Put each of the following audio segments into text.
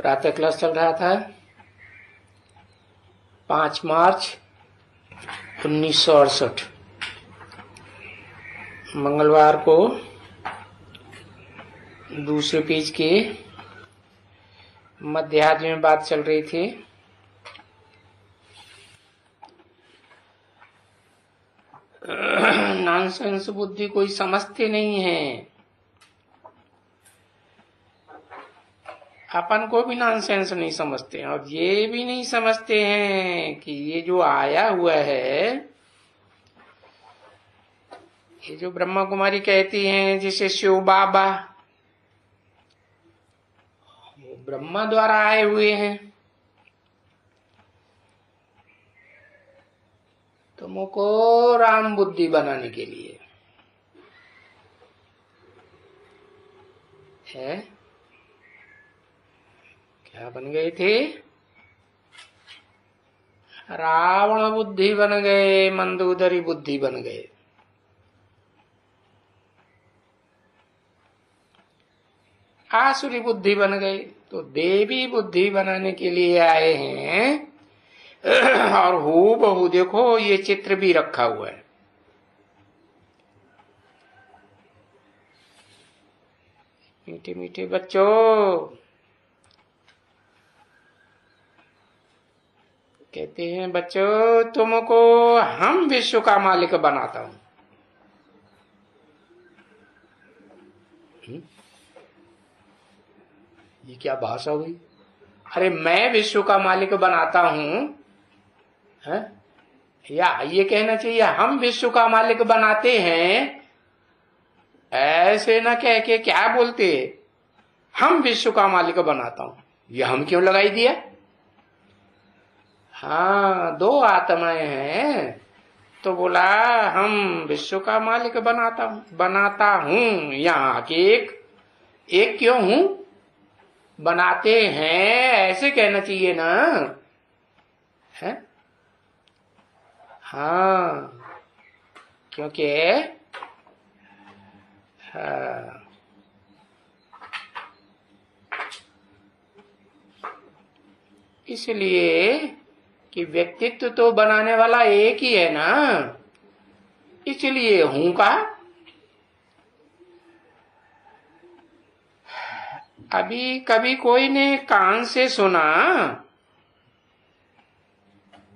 प्रातः क्लास चल रहा था 5 मार्च 1968 मंगलवार को दूसरे पेज के मध्याह्न में बात चल रही थी। नॉनसेंस बुद्धि कोई समझते नहीं है, अपन को भी नॉनसेंस नहीं समझते हैं और ये भी नहीं समझते हैं कि ये जो आया हुआ है, ये जो ब्रह्मा कुमारी कहती हैं जिसे शिव बाबा, वो ब्रह्मा द्वारा आए हुए हैं। तुमको राम बुद्धि बनाने के लिए है। क्या बन गए थे? रावण बुद्धि बन गए, मंदोदरी बुद्धि बन गए। आसुरी बुद्धि बन गई। तो देवी बुद्धि बनाने के लिए आए हैं। और हूबहू देखो ये चित्र भी रखा हुआ है। मीठे मीठे बच्चों, कहते हैं बच्चों तुमको हम विश्व का मालिक बनाता हूं। ये क्या भाषा हुई? अरे मैं विश्व का मालिक बनाता हूं है? या ये कहना चाहिए हम विश्व का मालिक बनाते हैं। ऐसे ना कह के क्या बोलते, हम विश्व का मालिक बनाता हूं। ये हम क्यों लगाई दिया? हाँ, 2 आत्माएं हैं तो बोला हम विश्व का मालिक बनाता हूं। यहाँ के एक क्यों हूं? बनाते हैं ऐसे कहना चाहिए ना है। हाँ, क्योंकि हाँ, इसलिए कि व्यक्तित्व तो बनाने वाला एक ही है ना, इसलिए हूं का। अभी कभी कोई ने कान से सुना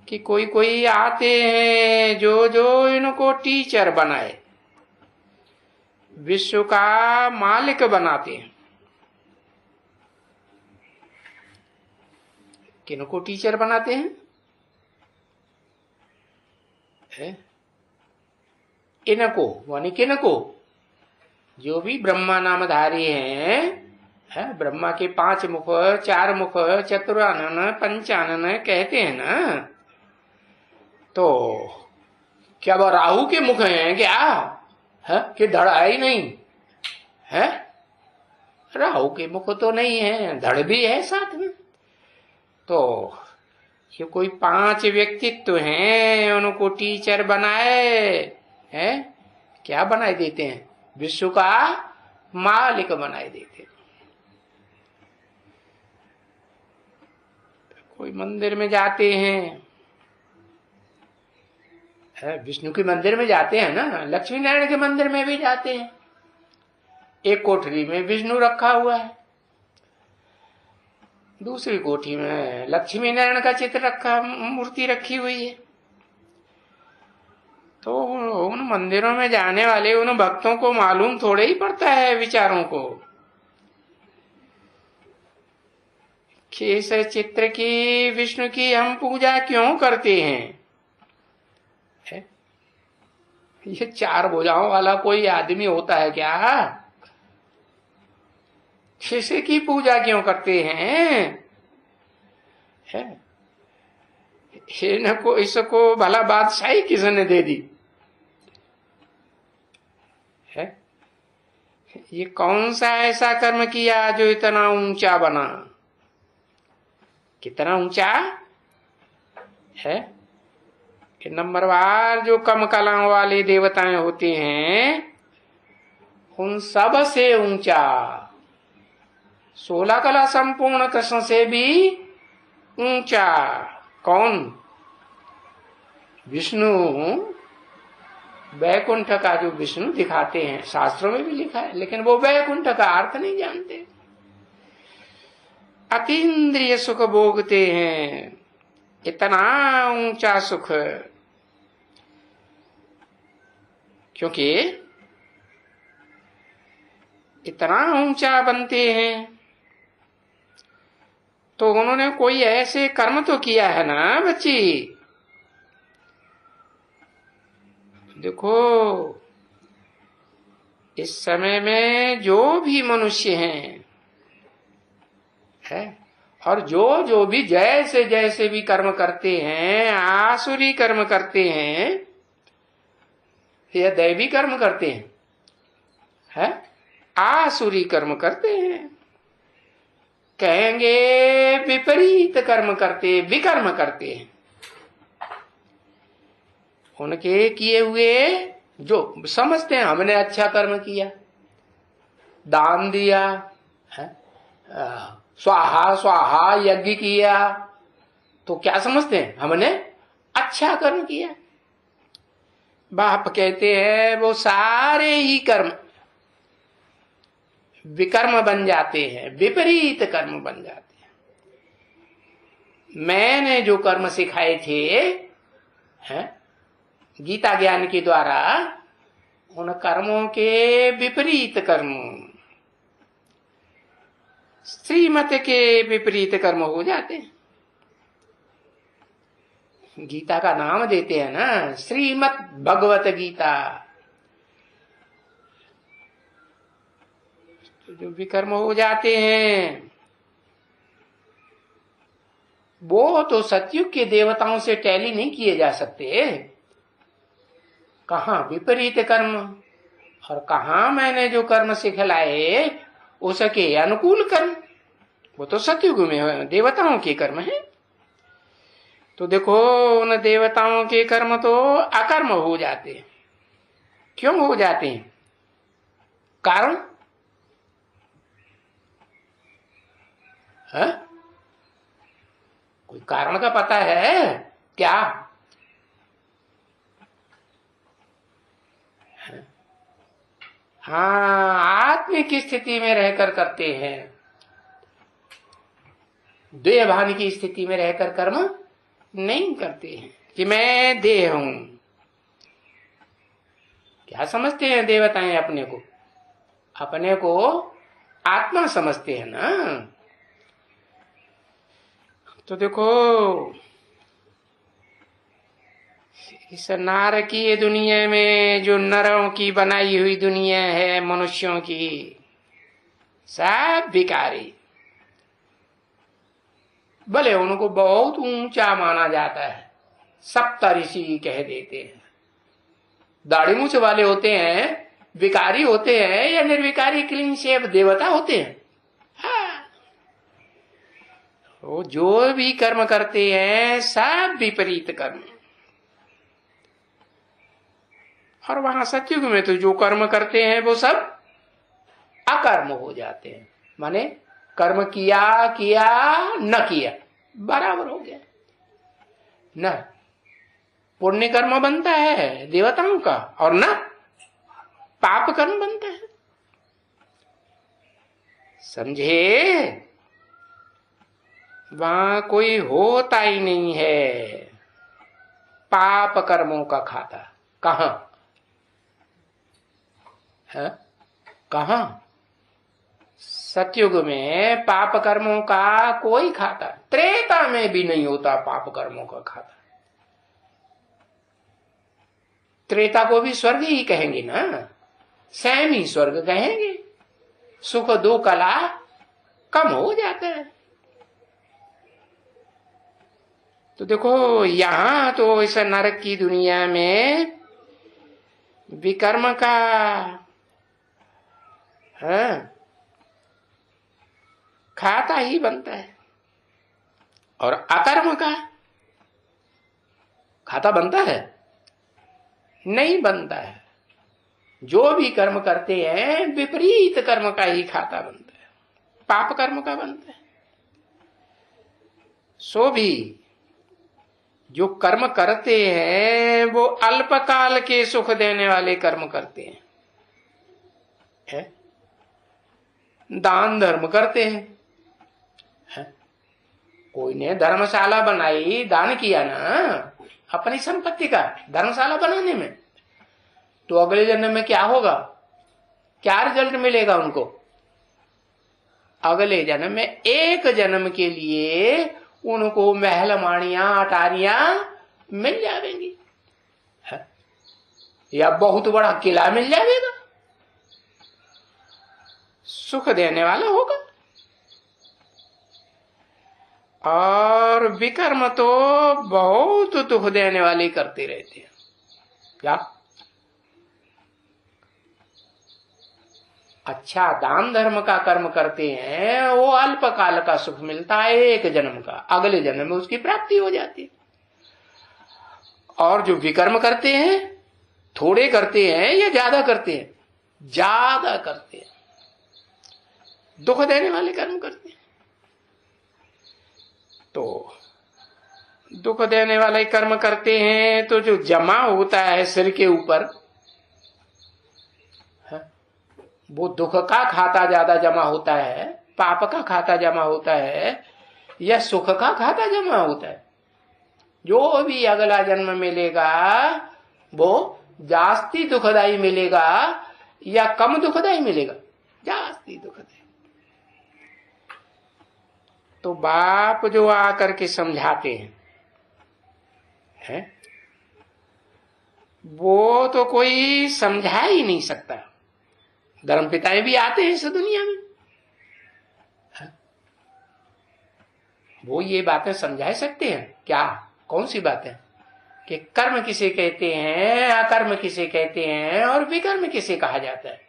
कि कोई आते हैं जो इनको टीचर बनाए, विश्व का मालिक बनाते हैं। किनको टीचर बनाते हैं? इनको यानी किनको? जो भी ब्रह्मा नामधारी हैं, ब्रह्मा के 5 मुख, 4 मुख, चतुरानन, पंचानन कहते हैं ना। तो क्या वो राहु के मुख हैं क्या? है कि धड़ है ही नहीं है? राहु के मुख तो नहीं है, धड़ भी है साथ में। तो ये कोई 5 व्यक्तित्व हैं, उनको टीचर बनाए हैं। क्या बनाए देते हैं? विश्व का मालिक बनाए देते हैं। कोई मंदिर में जाते हैं, विष्णु के मंदिर में जाते हैं ना, लक्ष्मी नारायण के मंदिर में भी जाते हैं। एक कोठरी में विष्णु रखा हुआ है, दूसरी कोठी में लक्ष्मी नारायण का चित्र रखा, मूर्ति रखी हुई है। तो उन मंदिरों में जाने वाले उन भक्तों को मालूम थोड़े ही पड़ता है विचारों को कि इस चित्र की, विष्णु की हम पूजा क्यों करते हैं। ये 4 भुजाओं वाला कोई आदमी होता है क्या? किसी की पूजा क्यों करते हैं? इसको भला बादशाही किसने दे दी है? ये कौन सा ऐसा कर्म किया जो इतना ऊंचा बना? कितना ऊंचा है कि नंबरवार जो कम कलाओं वाले देवताएं होते हैं, उन सब से ऊंचा 16 कला संपूर्ण कृष्ण से भी ऊंचा। कौन? विष्णु। वैकुंठ का जो विष्णु दिखाते हैं, शास्त्रों में भी लिखा है, लेकिन वो वैकुंठ का अर्थ नहीं जानते। अतीन्द्रिय सुख भोगते हैं, इतना ऊंचा सुख, क्योंकि इतना ऊंचा बनते हैं तो उन्होंने कोई ऐसे कर्म तो किया है ना बच्ची। देखो, इस समय में जो भी मनुष्य हैं है, और जो भी जैसे जैसे भी कर्म करते हैं, आसुरी कर्म करते हैं या दैवी कर्म करते हैं, है? आसुरी कर्म करते हैं, कहेंगे विपरीत कर्म करते, विकर्म करते हैं। उनके किए हुए जो समझते हैं हमने अच्छा कर्म किया, दान दिया है, स्वाहा स्वाहा यज्ञ किया, तो क्या समझते हैं? हमने अच्छा कर्म किया। बाप कहते हैं वो सारे ही कर्म विकर्म बन जाते हैं, विपरीत कर्म बन जाते हैं। मैंने जो कर्म सिखाए थे हैं, गीता ज्ञान के द्वारा, उन कर्मों के विपरीत कर्म, श्रीमत के विपरीत कर्म हो जाते हैं। गीता का नाम देते हैं ना, श्रीमत भगवत गीता। तो जो विकर्म हो जाते हैं वो तो सतयुग के देवताओं से टैली नहीं किए जा सकते। कहाँ विपरीत कर्म और कहाँ मैंने जो कर्म सिखलाए उसके अनुकूल कर्म, वो तो सतयुग में देवताओं के कर्म है। तो देखो, उन देवताओं के कर्म तो अकर्म हो जाते हैं। क्यों हो जाते हैं? कारण है? कोई कारण का पता है क्या? हाँ, आत्मिक स्थिति में रहकर करते हैं, देहभान की स्थिति में रहकर कर्म नहीं करते हैं कि मैं देह हूं। क्या समझते हैं देवताएं अपने को? अपने को आत्मा समझते हैं ना। तो देखो, इस नारकीय दुनिया में जो नरों की बनाई हुई दुनिया है, मनुष्यों की, सब विकारी। भले उनको बहुत ऊंचा माना जाता है, सप्तऋषि कह देते हैं, दाढ़ी मूछ वाले होते हैं, विकारी होते हैं या निर्विकारी क्लीन शेव देवता होते हैं। हाँ, वो जो भी कर्म करते हैं सब विपरीत कर्म। और वहां सतयुग में तो जो कर्म करते हैं वो सब अकर्म हो जाते हैं। माने कर्म किया किया न किया बराबर हो गया। न पुण्य कर्म बनता है देवताओं का और न पाप कर्म बनता है। समझे? वहां कोई होता ही नहीं है पाप कर्मों का खाता। कहां है? कहां? सतयुग में पाप कर्मों का कोई खाता, त्रेता में भी नहीं होता पाप कर्मों का खाता। त्रेता को भी स्वर्ग ही कहेंगे ना, स्वयं ही स्वर्ग कहेंगे। सुख दो कला कम हो जाता है। तो देखो, यहां तो इस नरक की दुनिया में विकर्म का खाता ही बनता है और अकर्म का खाता बनता है? नहीं बनता है। जो भी कर्म करते हैं विपरीत कर्म का ही खाता बनता है। पाप कर्म का बनता है। सो भी जो कर्म करते हैं वो अल्पकाल के सुख देने वाले कर्म करते हैं, है? दान धर्म करते हैं, है? कोई ने धर्मशाला बनाई, दान किया ना अपनी संपत्ति का धर्मशाला बनाने में, तो अगले जन्म में क्या होगा, क्या रिजल्ट मिलेगा उनको? अगले जन्म में एक जन्म के लिए उनको महल माड़ियां अटारियां मिल जाएंगी, या बहुत बड़ा किला मिल जाएगा, सुख देने वाला होगा। और विकर्म तो बहुत दुख देने वाले करते रहते हैं। क्या अच्छा दान धर्म का कर्म करते हैं, वो अल्पकाल का सुख मिलता है, एक जन्म का, अगले जन्म में उसकी प्राप्ति हो जाती है। और जो विकर्म करते हैं, थोड़े करते हैं या ज्यादा करते हैं, ज्यादा करते हैं, दुख देने वाले कर्म करते हैं। तो दुख देने वाले कर्म करते हैं तो जो जमा होता है सिर के ऊपर, वो दुख का खाता ज्यादा जमा होता है, पाप का खाता जमा होता है, या सुख का खाता जमा होता है? जो भी अगला जन्म मिलेगा वो जास्ती दुखदाई मिलेगा या कम दुखदाई मिलेगा? जास्ती दुखदाई। तो बाप जो आकर के समझाते हैं, वो तो कोई समझा ही नहीं सकता। धर्म पिताएं भी आते हैं इस दुनिया में, वो ये बातें समझा सकते हैं क्या? कौन सी बातें? कि कर्म किसे कहते हैं, अकर्म किसे कहते हैं, और विकर्म किसे कहा जाता है,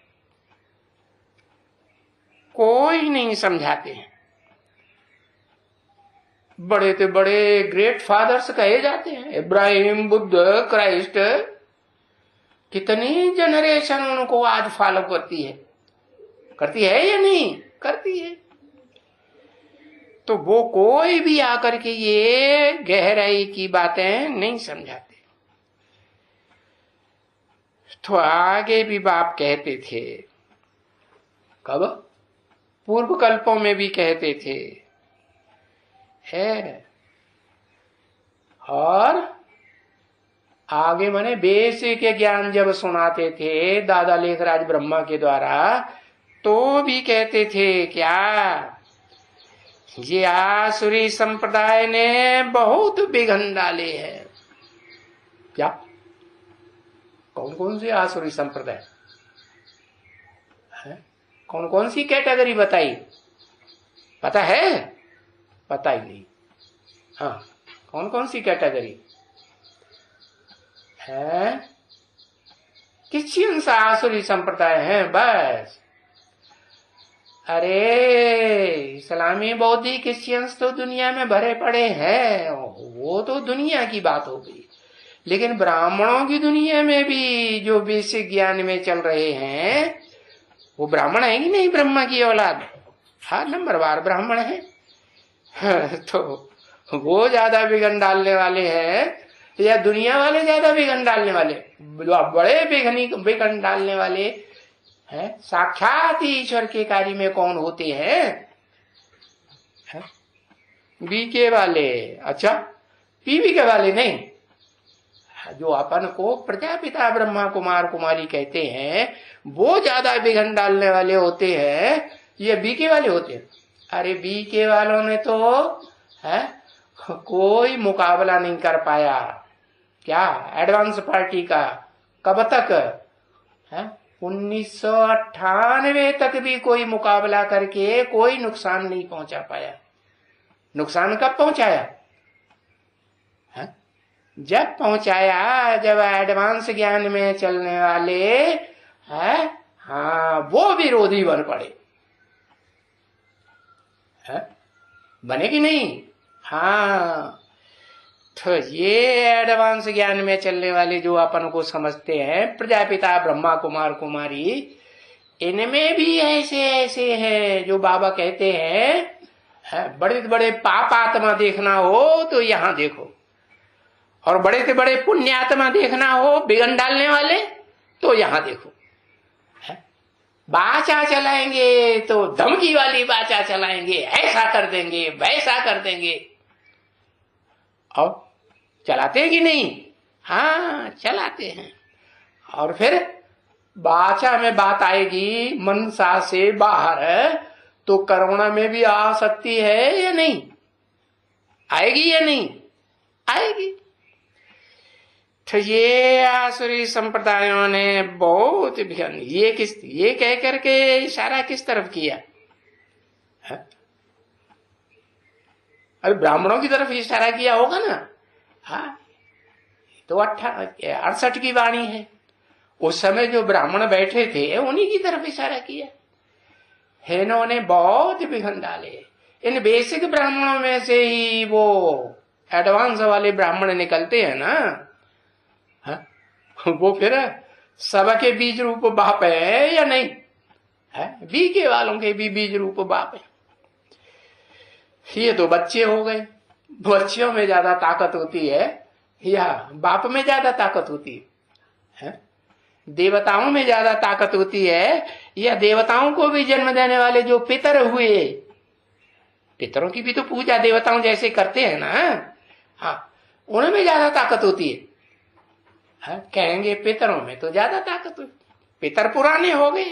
कोई नहीं समझाते हैं। बड़े से बड़े ग्रेट फादर्स कहे जाते हैं, इब्राहिम, बुद्ध, क्राइस्ट, कितनी जनरेशन उनको आज फॉलो करती है या नहीं करती है? तो वो कोई भी आकर के ये गहराई की बातें नहीं समझाते। तो आगे भी बाप कहते थे, कब? पूर्व कल्पों में भी कहते थे, है। और आगे माने बेसिक ज्ञान जब सुनाते थे दादा लेखराज ब्रह्मा के द्वारा, तो भी कहते थे क्या? ये आसुरी संप्रदाय ने बहुत विघ्न डाले हैं। क्या? कौन कौन से आसुरी संप्रदाय है? कौन कौन सी कैटेगरी बताई? पता है? पता ही नहीं। हाँ, कौन कौन सी कैटेगरी है? क्रिश्चियन आसुरी संप्रदाय है बस। अरे इस्लामी बौद्धी क्रिश्चियंस तो दुनिया में भरे पड़े हैं, वो तो दुनिया की बात हो गई। लेकिन ब्राह्मणों की दुनिया में भी जो बेसिक ज्ञान में चल रहे हैं, वो ब्राह्मण है कि नहीं? ब्रह्मा की औलाद, हाँ, नंबरवार ब्राह्मण है। तो वो ज्यादा विघ्न डालने वाले हैं या दुनिया वाले ज्यादा विघ्न डालने वाले? बड़े विघ्न डालने वाले हैं साक्षात ईश्वर के कार्य में कौन होते हैं? बीके वाले। अच्छा, पीवी के वाले नहीं। जो अपन को प्रजापिता ब्रह्मा कुमार कुमारी कहते हैं, वो ज्यादा विघ्न डालने वाले होते हैं, ये बीके वाले होते हैं। अरे बीके वालों ने तो है कोई मुकाबला नहीं कर पाया। क्या? एडवांस पार्टी का कब तक है? 1998 तक भी कोई मुकाबला करके कोई नुकसान नहीं पहुंचा पाया। नुकसान कब पहुंचाया है? जब पहुंचाया जब एडवांस ज्ञान में चलने वाले है, हाँ, वो विरोधी बन पड़े है? बने कि नहीं? हाँ। तो ये एडवांस ज्ञान में चलने वाले जो अपन को समझते हैं प्रजापिता ब्रह्मा कुमार कुमारी, इनमें भी ऐसे ऐसे हैं जो बाबा कहते हैं, बड़े से बड़े पाप आत्मा देखना हो तो यहां देखो, और बड़े से बड़े पुण्यात्मा देखना हो बिगन डालने वाले तो यहां देखो। बाचा चलाएंगे तो धमकी वाली बाचा चलाएंगे, ऐसा कर देंगे वैसा कर देंगे। और चलाते हैं कि नहीं? हाँ चलाते हैं। और फिर बाचा में बात आएगी मनसा से बाहर है तो करुणा में भी आ सकती है या नहीं? आएगी या नहीं? आएगी। तो ये आसुरी संप्रदायों ने बहुत ये कह करके इशारा किस तरफ किया है? अरे ब्राह्मणों की तरफ इशारा किया होगा ना। हाँ तो 68 की वाणी है। उस समय जो ब्राह्मण बैठे थे उन्हीं की तरफ इशारा किया है। इन्होंने बहुत विघन डाले। इन बेसिक ब्राह्मणों में से ही वो एडवांस वाले ब्राह्मण निकलते हैं ना। वो फिर सबके बीज रूप बाप है या नहीं है? बीके वालों के भी बीज रूप बाप है। ये तो बच्चे हो गए। बच्चियों में ज्यादा ताकत होती है या बाप में ज्यादा ताकत होती है? देवताओं में ज्यादा ताकत होती है या देवताओं को भी जन्म देने वाले जो पितर हुए, पितरों की भी तो पूजा देवताओं जैसे करते हैं ना। हाँ उनमें ज्यादा ताकत होती है। कहेंगे पितरों में तो ज्यादा ताकत हुई, पितर पुराने हो गए।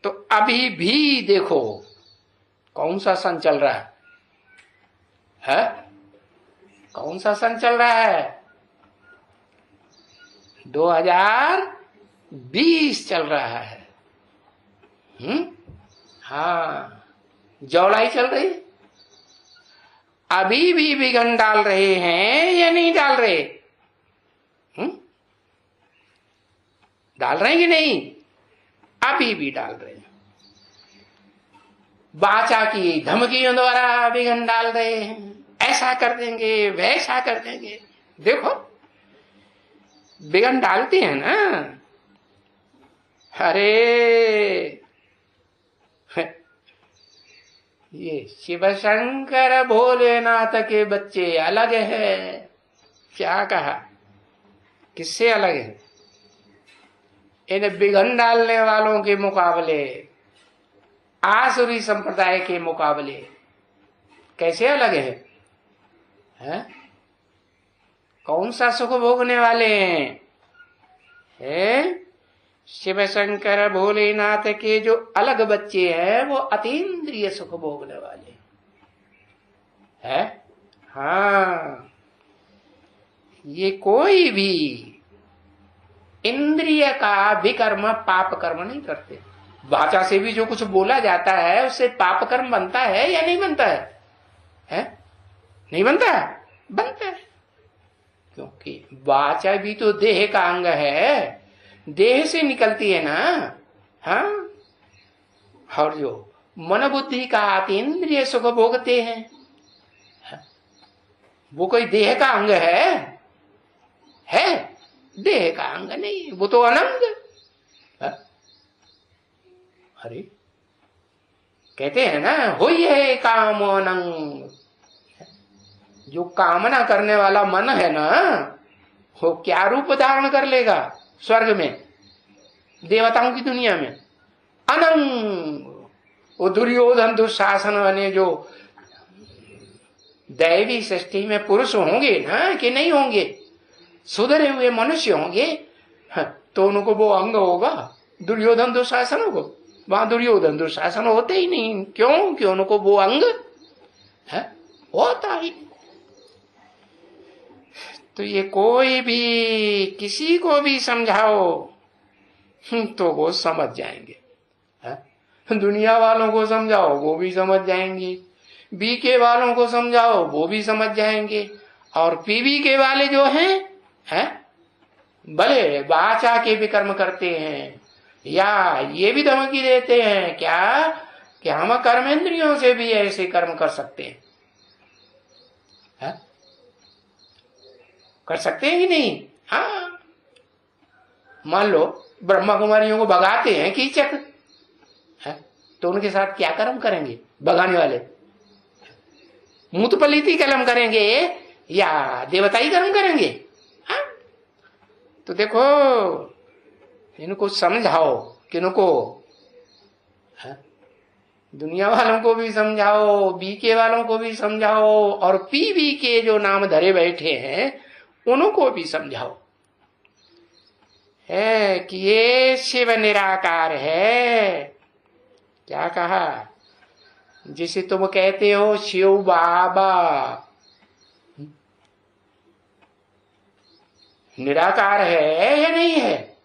तो अभी भी देखो कौन सा सन चल रहा है? कौन सा सन चल रहा है? 2020 चल रहा है। हाँ जौलाई चल रही। अभी भी विघन डाल रहे हैं या नहीं डाल रहे? डाल रहे हैं कि नहीं? अभी भी डाल रहे हैं। बाचा की धमकियों द्वारा विघन डाल रहे हैं, ऐसा कर देंगे वैसा कर देंगे। देखो विघन डालते हैं ना। अरे ये शिव शंकर भोलेनाथ के बच्चे अलग है। क्या कहा? किससे अलग है? इन विघन डालने वालों के मुकाबले, आसुरी संप्रदाय के मुकाबले कैसे अलग है? कौन सा सुख भोगने वाले हैं? शिव शंकर भोलेनाथ के जो अलग बच्चे हैं वो अतीन्द्रिय सुख भोगने वाले हैं। हाँ ये कोई भी इंद्रिय का विकर्म पाप कर्म नहीं करते। वाचा से भी जो कुछ बोला जाता है उससे पाप कर्म बनता है या नहीं बनता है? नहीं बनता? बनता है। क्योंकि वाचा भी तो देह का अंग है, देह से निकलती है ना। हाँ और जो मन बुद्धि का अतीन्द्रिय सुख भोगते हैं वो कोई देह का अंग है? देह का अंग नहीं, वो तो अनंग। अरे कहते हैं ना हो ये काम अनंग। जो कामना करने वाला मन है ना वो क्या रूप धारण कर लेगा स्वर्ग में, देवताओं की दुनिया में? अनंग। वो दुर्योधन दुशासन बने जो दैवी सृष्टि में पुरुष होंगे ना कि नहीं होंगे, सुधरे हुए मनुष्य होंगे, तो उनको वो अंग होगा दुर्योधन दुशासन को। वहां दुर्योधन दुशासन होते ही नहीं। क्यों? कि उनको वो अंग होता ही। तो ये कोई भी किसी को भी समझाओ तो वो समझ जाएंगे। दुनिया वालों को समझाओ वो भी समझ जाएंगे, बीके वालों को समझाओ वो भी समझ जाएंगे, और पीवी के वाले जो हैं भले वाचा के भी कर्म करते हैं या ये भी धमकी देते हैं क्या कि हम कर्मेंद्रियों से भी ऐसे कर्म कर सकते हैं। कर सकते हैं कि नहीं? हाँ मान लो ब्रह्मा कुमारियों को भगाते हैं कीचक है, तो उनके साथ क्या कर्म करेंगे भगाने वाले? मूतपलीती कर्म करेंगे या देवताई कर्म करेंगे? हा? तो देखो इनको समझाओ, किनको? दुनिया वालों को भी समझाओ, बीके वालों को भी समझाओ, और पीवी के जो नाम धरे बैठे हैं उनको भी समझाओ है कि ये शिव निराकार है। क्या कहा? जिसे तुम कहते हो शिव बाबा, निराकार है या नहीं है?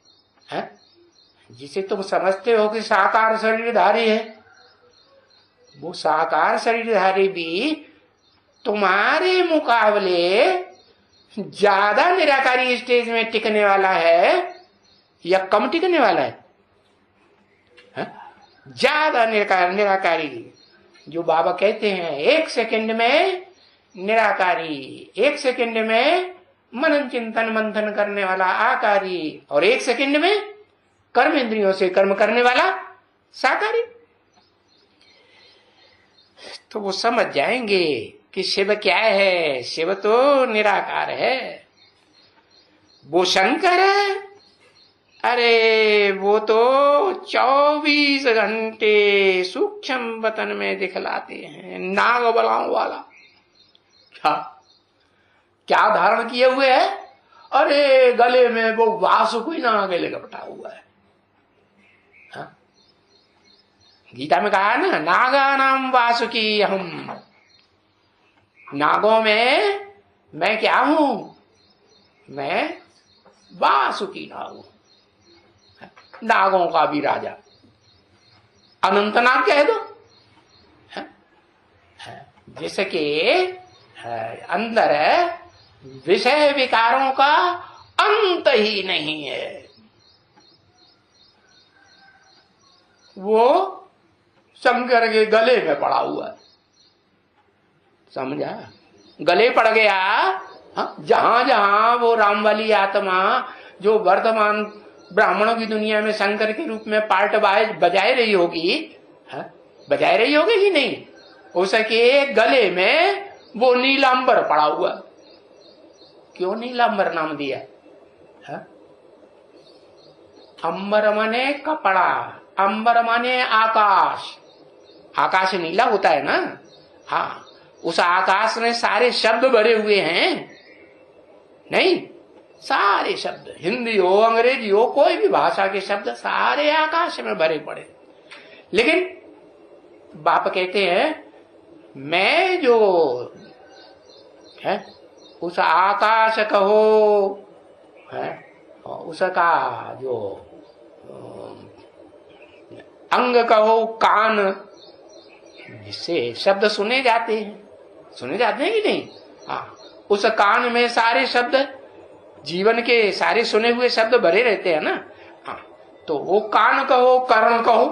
जिसे तुम समझते हो कि साकार शरीरधारी है, वो साकार शरीरधारी भी तुम्हारे मुकाबले ज्यादा निराकारी स्टेज में टिकने वाला है या कम टिकने वाला है? ज्यादा निराकारी। जो बाबा कहते हैं 1 सेकंड में निराकारी, 1 सेकंड में मनन चिंतन मंथन करने वाला आकारी, और 1 सेकंड में कर्म इंद्रियों से कर्म करने वाला साकारी। तो वो समझ जाएंगे कि शिव क्या है। शिव तो निराकार है। वो शंकर है, अरे वो तो 24 घंटे सूक्ष्म वतन में दिखलाते हैं, नाग बलाओं वाला। क्या क्या धारण किए हुए है? अरे गले में वो वासुकी नाग लपटा हुआ है। गीता में कहा है ना, नागा नाम वासुकी हम। नागों में मैं क्या हूं? मैं वासुकी नाग हूं, नागों का भी राजा। अनंतनाग कह दो। जैसे कि अंदर विषय विकारों का अंत ही नहीं है। वो शंकर के गले में पड़ा हुआ है, समझा? गले पड़ गया। जहां जहां वो राम वाली आत्मा जो वर्तमान ब्राह्मणों की दुनिया में शंकर के रूप में पार्ट बजाए रही होगी, बजाए रही होगी कि नहीं, उसके गले में वो नीलांबर पड़ा हुआ। क्यों नीलांबर नाम दिया? अंबर माने कपड़ा, अंबर माने आकाश। आकाश नीला होता है ना। हाँ, उस आकाश में सारे शब्द भरे हुए हैं। नहीं, सारे शब्द, हिंदी हो अंग्रेजी हो कोई भी भाषा के शब्द सारे आकाश में भरे पड़े। लेकिन बाप कहते हैं मैं जो है उस आकाश कहो है, उसका जो अंग कहो कान, जिससे शब्द सुने जाते हैं कि नहीं? हाँ, उस कान में सारे शब्द, जीवन के सारे सुने हुए शब्द भरे रहते हैं ना। हाँ, तो वो कान कहो, कर्ण कहो,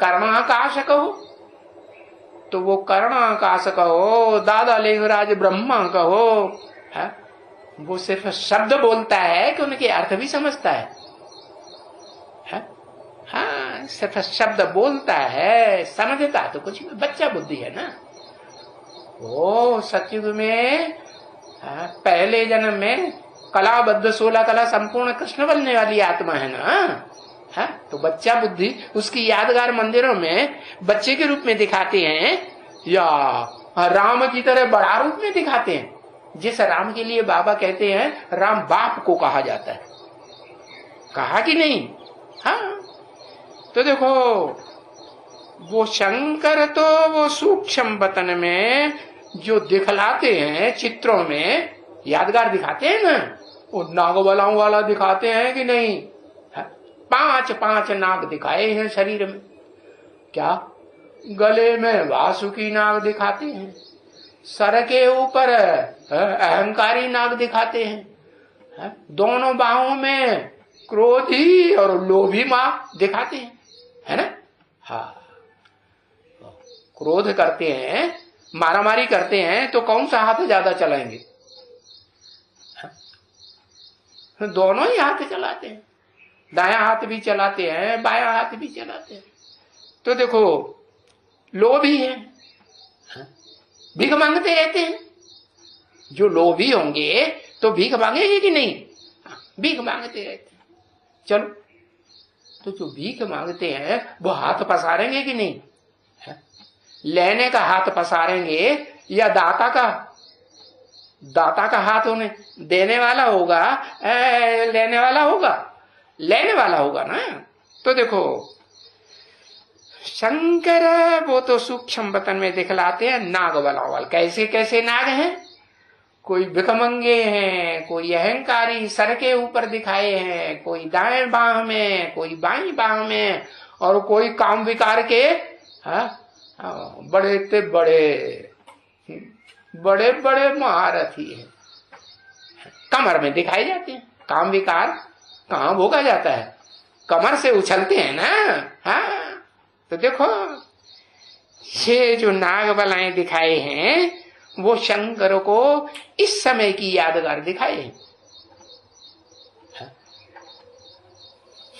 कर्णाकाश कहो, तो वो कर्णाकाश कहो, दादा लिंगराज ब्रह्मा कहो। वो सिर्फ शब्द बोलता है कि उनके अर्थ भी समझता है? हाँ, सिर्फ शब्द बोलता है, समझता तो कुछ बच्चा बुद्धि है ना। वो सतयुग में पहले जन्म में कलाबद्ध 16 कला संपूर्ण कृष्ण बनने वाली आत्मा है ना। तो बच्चा बुद्धि उसकी यादगार मंदिरों में बच्चे के रूप में दिखाते हैं या राम की तरह बड़ा रूप में दिखाते हैं। जिस राम के लिए बाबा कहते हैं राम बाप को कहा जाता है, कहा कि नहीं? हाँ, तो देखो वो शंकर तो वो सूक्ष्म वतन में जो दिखलाते हैं, चित्रों में यादगार दिखाते हैं ना, वो नागबलाओं वाला दिखाते हैं कि नहीं? 5 नाग दिखाए हैं शरीर में। क्या? गले में वासुकी नाग दिखाते हैं, सर के ऊपर अहंकारी नाग दिखाते हैं, दोनों बाहों में क्रोधी और लोभी नाग दिखाते हैं, है ना? हाँ, क्रोध करते हैं, मारामारी करते हैं तो कौन सा हाथ ज्यादा चलाएंगे? दोनों ही हाथ चलाते हैं। दायां हाथ भी चलाते हैं, बायां हाथ भी चलाते हैं। तो देखो लोभी है, भीख मांगते रहते हैं। जो लोभी होंगे तो भीख मांगेंगे कि नहीं? भीख मांगते रहते हैं। चलो, तो जो भीख मांगते हैं वो हाथ पसारेंगे कि नहीं? लेने का हाथ पसारेंगे या दाता का? दाता का हाथ उन्हें देने वाला होगा, लेने वाला होगा? लेने वाला होगा ना। तो देखो शंकर वो तो सूक्ष्म वतन में दिखलाते हैं नाग बलावल। कैसे कैसे नाग हैं? कोई भिखमंगे हैं, कोई अहंकारी सर के ऊपर दिखाए हैं, कोई दाएं बाह में, कोई बाईं बाह में, और कोई काम विकार के बड़े ते बड़े बड़े महारथी है, कमर में दिखाई जाते हैं। काम विकार कहाँ भोगा जाता है? कमर से उछलते हैं ना। हाँ, तो देखो ये जो नाग बलाएं दिखाए हैं वो शंकर को इस समय की यादगार दिखाए हैं।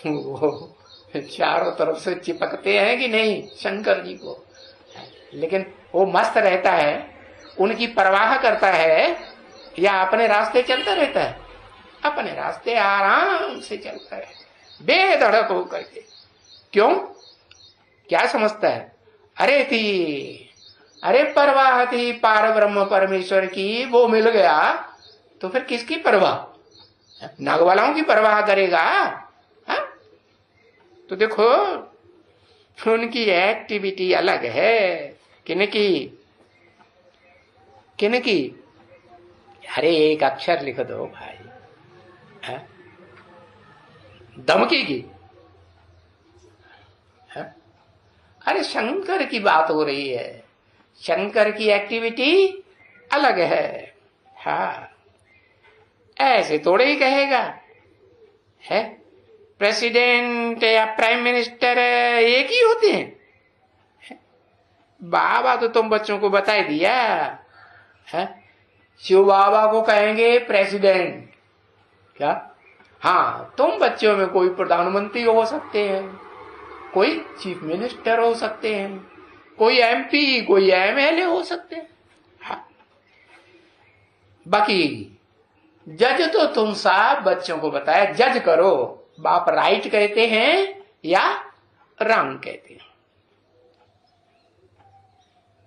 वो चारों तरफ से चिपकते हैं कि नहीं शंकर जी को, लेकिन वो मस्त रहता है, उनकी परवाह करता है या अपने रास्ते चलता रहता है? अपने रास्ते आराम से चलता है, बेधड़क होकर के। क्यों? क्या समझता है? अरे परवाह थी पार ब्रह्म परमेश्वर की, वो मिल गया तो फिर किसकी परवाह? नागवालाओं की परवाह करेगा? हा? तो देखो उनकी एक्टिविटी अलग है। किनकी? अरे एक अक्षर लिख दो भाई, धमकी की। अरे शंकर की बात हो रही है, शंकर की एक्टिविटी अलग है। हाँ, ऐसे थोड़े ही कहेगा है प्रेसिडेंट या प्राइम मिनिस्टर एक ही होते हैं। बाबा तो तुम बच्चों को बता ही दिया है, शिव बाबा को कहेंगे प्रेसिडेंट। क्या? हाँ, तुम बच्चों में कोई प्रधानमंत्री हो सकते हैं, कोई चीफ मिनिस्टर हो सकते हैं, कोई एमपी, कोई एमएलए हो सकते हैं। हाँ। बाकी जज तो तुम साहब बच्चों को बताया, जज करो बाप राइट कहते हैं या रॉन्ग कहते हैं।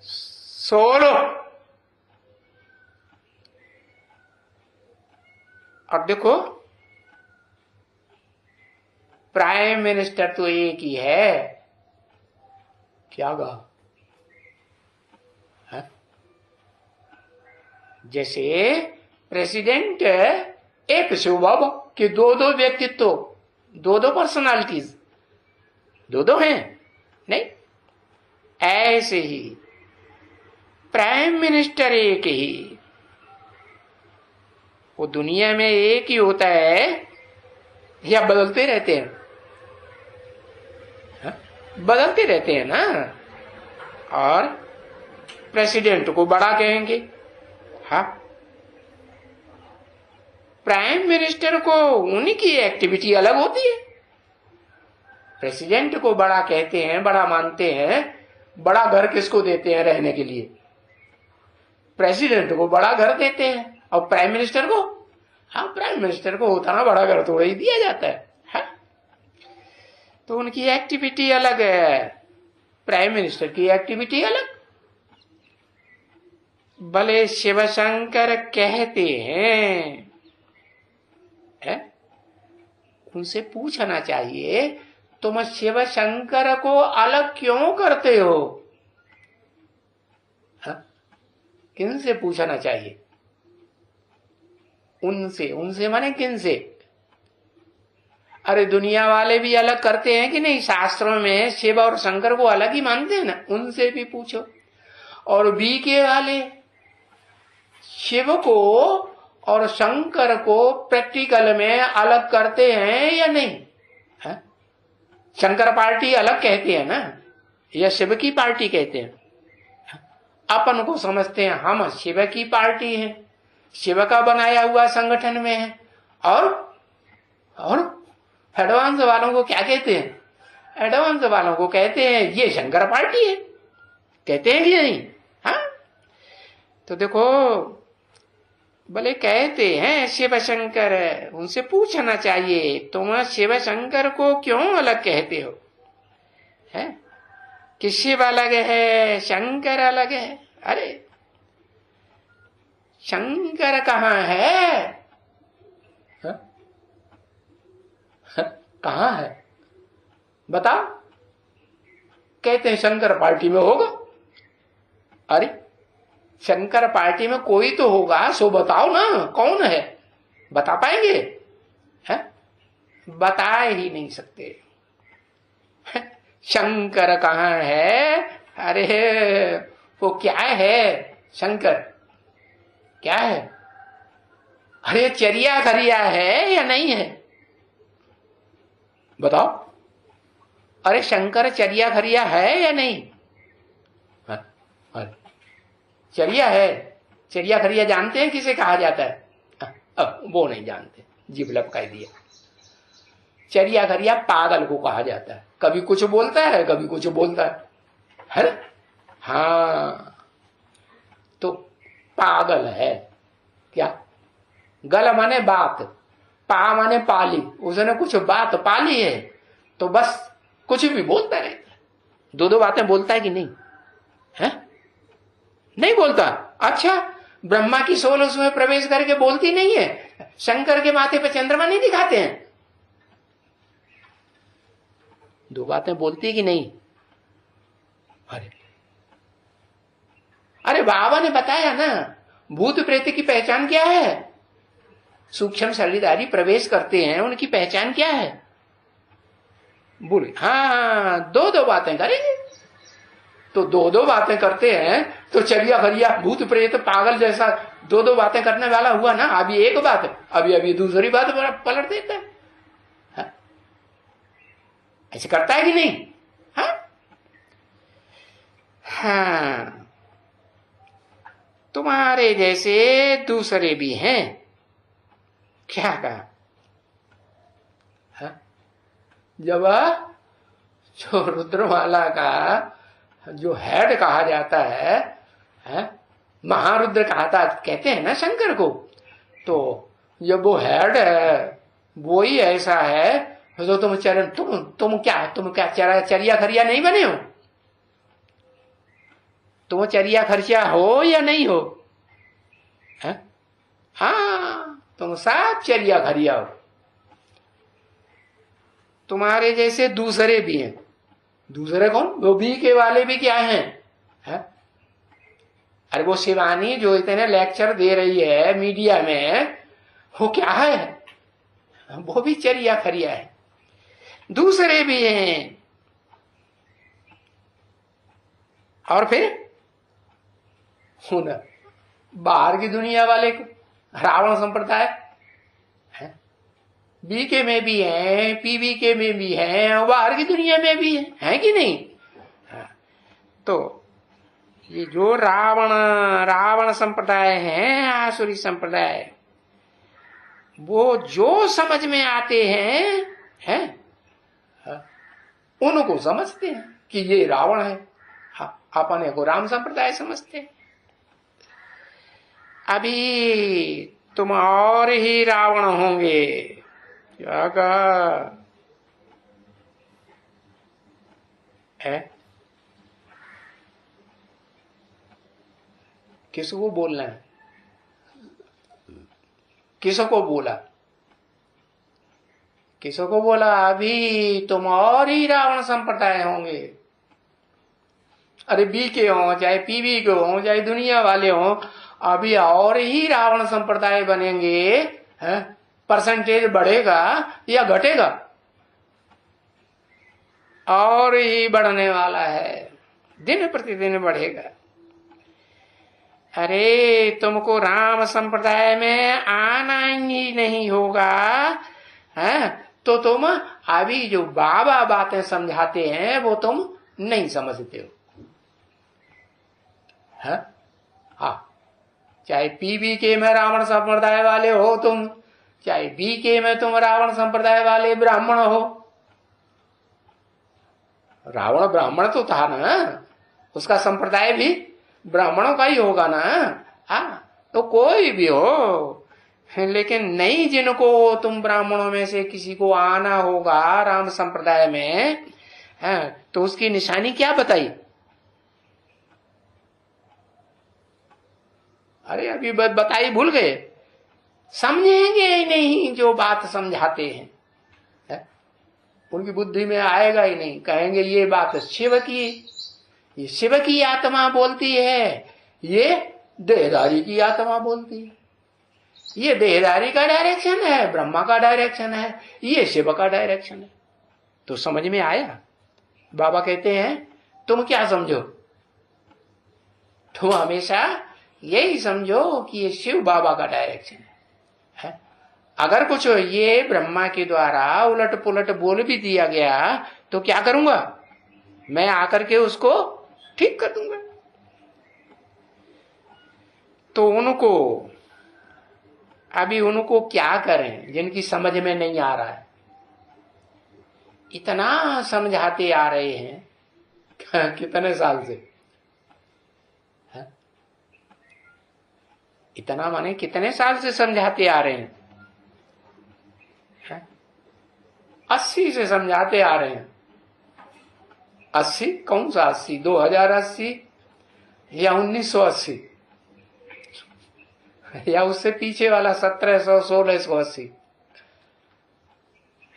सोलो। और देखो प्राइम मिनिस्टर तो एक ही है। क्या कहा? जैसे प्रेसिडेंट एक शिव बाबा के दो व्यक्तित्व, दो पर्सनालिटीज, दो हैं नहीं? ऐसे ही प्राइम मिनिस्टर एक ही, वो दुनिया में एक ही होता है या बदलते रहते हैं? बदलते रहते हैं ना। और प्रेसिडेंट को बड़ा कहेंगे, हाँ, प्राइम मिनिस्टर को उनकी एक्टिविटी अलग होती है। प्रेसिडेंट को बड़ा कहते हैं, बड़ा मानते हैं। बड़ा घर किसको देते हैं रहने के लिए? प्रेसिडेंट को बड़ा घर देते हैं। और प्राइम मिनिस्टर को? हाँ, प्राइम मिनिस्टर को उतना बड़ा घर थोड़ा ही दिया जाता है। तो उनकी एक्टिविटी अलग है, प्राइम मिनिस्टर की एक्टिविटी अलग। भले शिवशंकर कहते हैं, उनसे पूछना चाहिए तुम शिवशंकर को अलग क्यों करते हो? किनसे पूछना चाहिए? उनसे माने किनसे? अरे दुनिया वाले भी अलग करते हैं कि नहीं? शास्त्रों में शिव और शंकर को अलग ही मानते हैं ना, उनसे भी पूछो। और बीके वाले शिव को और शंकर को प्रैक्टिकल में अलग करते हैं या नहीं? शंकर पार्टी अलग कहते हैं ना, या शिव की पार्टी कहते हैं? अपन को समझते हैं हम शिव की पार्टी है, शिव का बनाया हुआ संगठन में है, और एडवांस वालों को क्या कहते हैं? एडवांस वालों को कहते हैं ये शंकर पार्टी है, कहते हैं कि नहीं? हाँ, तो देखो भले कहते हैं शिव शंकर, उनसे पूछना चाहिए तुम शिव शंकर को क्यों अलग कहते हो? है कि शिव अलग है, शंकर अलग है? अरे शंकर कहाँ है? कहाँ है बताओ? कहते हैं शंकर पार्टी में होगा। अरे शंकर पार्टी में कोई तो होगा, सो बताओ ना कौन है? बता पाएंगे? है बता ही नहीं सकते। शंकर कहाँ है? अरे वो क्या है शंकर? क्या है? अरे चरिया खरिया है या नहीं है? बताओ। अरे शंकर चरिया खरिया है या नहीं? अरे चरिया है। चरिया खरिया जानते हैं किसे कहा जाता है? वो नहीं जानते, जीभ लपका दिया। चरिया खरिया पागल को कहा जाता है, कभी कुछ बोलता है कभी कुछ बोलता है ना? हाँ, तो पागल है क्या? गल माने बात, पा माने पाली, उसने कुछ बात पाली है तो बस कुछ भी बोलता रहता है। दो दो बातें बोलता है कि नहीं? है नहीं बोलता। अच्छा, ब्रह्मा की सोल उसमें प्रवेश करके बोलती नहीं है? शंकर के माथे पे चंद्रमा नहीं दिखाते हैं? दो बातें बोलती है कि नहीं? अरे बाबा ने बताया ना, भूत प्रेत की पहचान क्या है? सूक्ष्म शरीरधारी प्रवेश करते हैं, उनकी पहचान क्या है? बोले हाँ, दो दो बातें करेंगे। तो दो दो बातें करते हैं तो चरिया खरिया भूत प्रेत पागल जैसा दो दो बातें करने वाला हुआ ना। अभी एक बात, अभी दूसरी बात पलट देता है। ऐसे करता है कि नहीं? हाँ, तुम्हारे जैसे दूसरे भी हैं। क्या कहा? जब जो रुद्रमाला का जो हेड कहा जाता है, महारुद्र कहते हैं ना शंकर को, तो जब वो हेड है वो ही ऐसा है तो तुम क्या चरिया खरिया नहीं बने हो? तुम चरिया खर्चिया हो या नहीं हो? हाँ, तुम सब चरिया खरिया हो। तुम्हारे जैसे दूसरे भी हैं। दूसरे कौन? वो बी के वाले भी क्या हैं? अरे वो शिवानी जो इतने लेक्चर दे रही है मीडिया में, वो क्या है? वो भी चरिया खरिया है। दूसरे भी हैं। और फिर बाहर की दुनिया वाले को रावण संप्रदाय बीके में भी है, पीवीके में भी है, और बाहर की दुनिया में भी है कि नहीं? तो ये जो रावण संप्रदाय है, आसुरी संप्रदाय, वो जो समझ में आते हैं उनको समझते हैं कि ये रावण है। अपने को राम संप्रदाय समझते हैं। अभी तुम और ही रावण होंगे। क्या कहा है? किसको बोलना है? किसको बोला? किसको बोला? अभी तुम और ही रावण संप्रदाय होंगे। अरे बी के हो चाहे पीवी के हो चाहे दुनिया वाले हो, अभी और ही रावण संप्रदाय बनेंगे। परसेंटेज बढ़ेगा या घटेगा? और ही बढ़ने वाला है, दिन प्रतिदिन बढ़ेगा। अरे तुमको राम संप्रदाय में आना ही नहीं होगा, तो तुम अभी जो बाबा बातें समझाते हैं वो तुम नहीं समझते हो। हाँ, चाहे पीवी के में रावण संप्रदाय वाले हो तुम, चाहे बीके में तुम रावण संप्रदाय वाले ब्राह्मण हो। रावण ब्राह्मण तो था ना, उसका संप्रदाय भी ब्राह्मणों का ही होगा ना। तो कोई भी हो, लेकिन नहीं जिनको तुम ब्राह्मणों में से किसी को आना होगा राम संप्रदाय में, तो उसकी निशानी क्या बताई? अरे अभी बताई भूल गए, समझेंगे ही नहीं जो बात समझाते हैं, उनकी बुद्धि में आएगा ही नहीं। कहेंगे ये बात शिव की, ये शिव की आत्मा बोलती है, ये देहधारी की आत्मा बोलती है। ये देहधारी का डायरेक्शन है, ब्रह्मा का डायरेक्शन है, ये शिव का डायरेक्शन है। तो समझ में आया? बाबा कहते हैं तुम क्या समझो? तुम हमेशा यही समझो कि ये शिव बाबा का डायरेक्शन है। अगर कुछ ये ब्रह्मा के द्वारा उलट पुलट बोल भी दिया गया तो क्या करूंगा मैं? आकर के उसको ठीक कर दूंगा। तो उनको क्या करें जिनकी समझ में नहीं आ रहा है? इतना समझाते आ रहे हैं कितने साल से, इतना माने कितने साल से समझाते आ रहे हैं? 80 से समझाते आ रहे हैं। 80 कौन सा 80? 2080 या 1980 या उससे पीछे वाला 1700 1680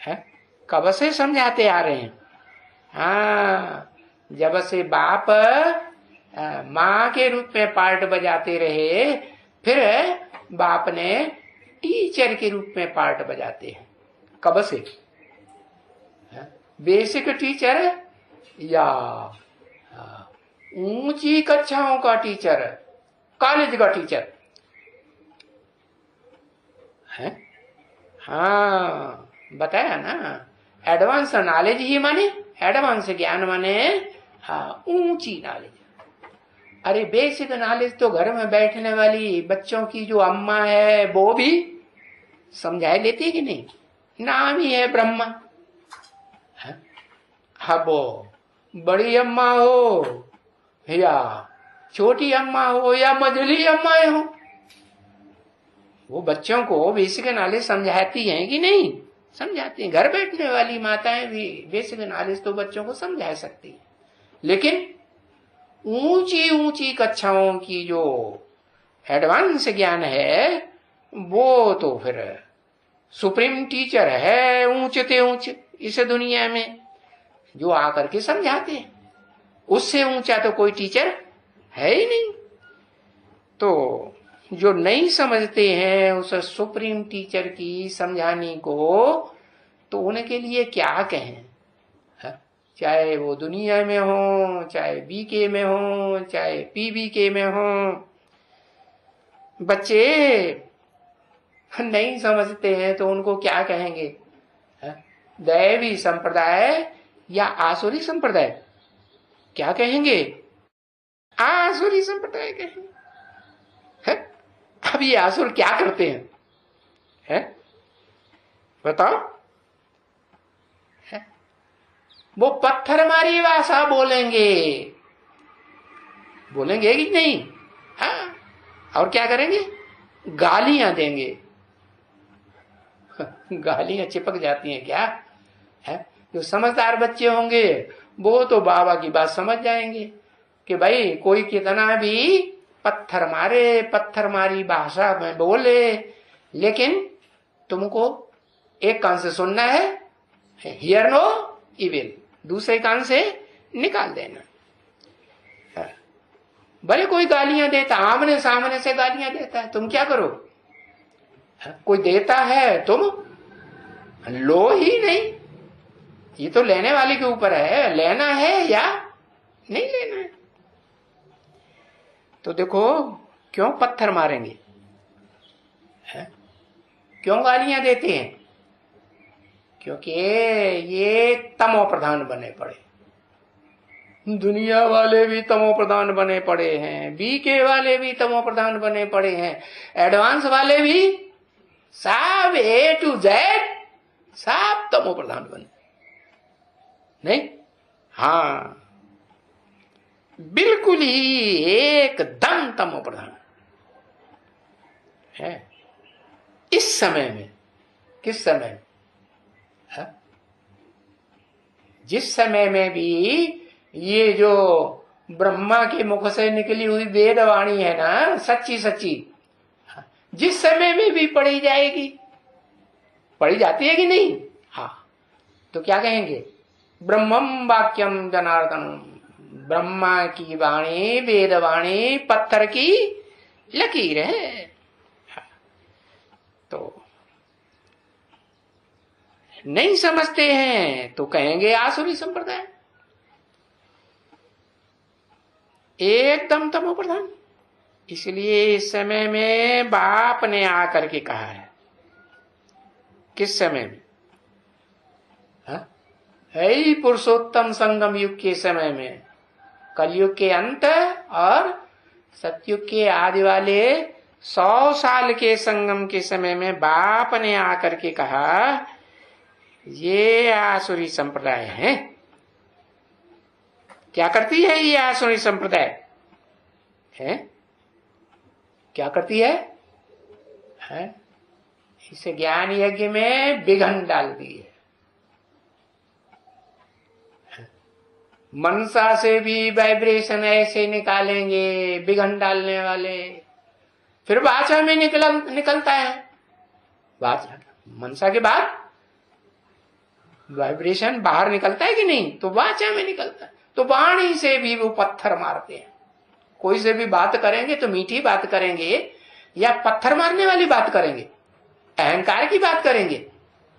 है? कब से समझाते आ रहे हैं? जब से बाप माँ के रूप में पार्ट बजाते रहे, फिर बाप ने टीचर के रूप में पार्ट बजाते हैं। कब से? बेसिक टीचर या ऊंची कक्षाओं का टीचर, कॉलेज का टीचर है? बताया ना, एडवांस नॉलेज ही माने, एडवांस ज्ञान माने ऊंची नॉलेज। अरे बेसिक नॉलेज तो घर में बैठने वाली बच्चों की जो अम्मा है वो भी समझाए लेती कि नहीं? नाम ही है ब्रह्मा। अब बड़ी अम्मा हो या छोटी अम्मा हो या मझली अम्माएं हो, वो बच्चों को बेसिक नॉलेज समझाती हैं कि नहीं? समझाती हैं। घर बैठने वाली माताएं भी बेसिक नॉलेज तो बच्चों को समझा सकती हैं, लेकिन ऊंची ऊंची कक्षाओं की जो एडवांस ज्ञान है वो तो फिर सुप्रीम टीचर है ऊंचते ऊंच इस दुनिया में, जो आकर के समझाते हैं। उससे ऊंचा तो कोई टीचर है ही नहीं। तो जो नहीं समझते हैं उस सुप्रीम टीचर की समझाने को, तो उनके लिए क्या कहें? चाहे वो दुनिया में हो, चाहे बीके में हो, चाहे पीबीके में हो, बच्चे नहीं समझते हैं तो उनको क्या कहेंगे? दैवी संप्रदाय या आसुरी संप्रदाय? क्या कहेंगे? आसुरी संप्रदाय कहेंगे। अब ये आसुर क्या करते हैं? बताओ। वो पत्थरमारी भाषा बोलेंगे कि नहीं? और क्या करेंगे? गालियां देंगे। गालियां चिपक जाती हैं क्या? जो समझदार बच्चे होंगे वो तो बाबा की बात समझ जाएंगे कि भाई कोई कितना भी पत्थर मारी भाषा में बोले, लेकिन तुमको एक कान से सुनना है, हियर नो इविल, दूसरे कान से निकाल देना। भले कोई गालियां देता, आमने सामने से गालियां देता है, तुम क्या करो? कोई देता है तुम लो ही नहीं। ये तो लेने वाले के ऊपर है, लेना है या नहीं लेना है। तो देखो क्यों पत्थर मारेंगे, क्यों गालियां देते हैं? क्योंकि ये तमो प्रधान बने पड़े। दुनिया वाले भी तमो प्रधान बने पड़े हैं, बीके वाले भी तमो प्रधान बने पड़े हैं, एडवांस वाले भी सब सब A to Z सब तमो प्रधान बने, नहीं? हाँ, बिल्कुल ही एकदम तमो प्रधान है इस समय में। किस समय? है? जिस समय में भी ये जो ब्रह्मा के मुख से निकली हुई वेदवाणी है ना, सच्ची सच्ची, जिस समय में भी पढ़ी जाएगी, पढ़ी जाती है कि नहीं? हाँ, तो क्या कहेंगे? ब्रह्मम वाक्यम जनार्दन, ब्रह्मा की वाणी, वेदवाणी पत्थर की लकीर है। हाँ, तो नहीं समझते हैं तो कहेंगे आसुरी संप्रदाय, एकदम तमो प्रधान। इसलिए इस समय में बाप ने आकर के कहा है। किस समय में? हाँ? है पुरुषोत्तम संगम युग के समय में, कलयुग के अंत और सतयुग के आदि वाले 100 साल के संगम के समय में बाप ने आकर के कहा ये आसुरी संप्रदाय है। क्या करती है ये आसुरी संप्रदाय? है क्या करती है? इसे ज्ञान यज्ञ में विघन डाल दी है। मनसा से भी वाइब्रेशन ऐसे निकालेंगे विघन डालने वाले, फिर वाचा में निकलता है। वाचा मनसा के बाद वाइब्रेशन बाहर निकलता है कि नहीं? तो वाचा में निकलता है। तो वाणी से भी वो पत्थर मारते हैं। कोई से भी बात करेंगे तो मीठी बात करेंगे या पत्थर मारने वाली बात करेंगे, अहंकार की बात करेंगे,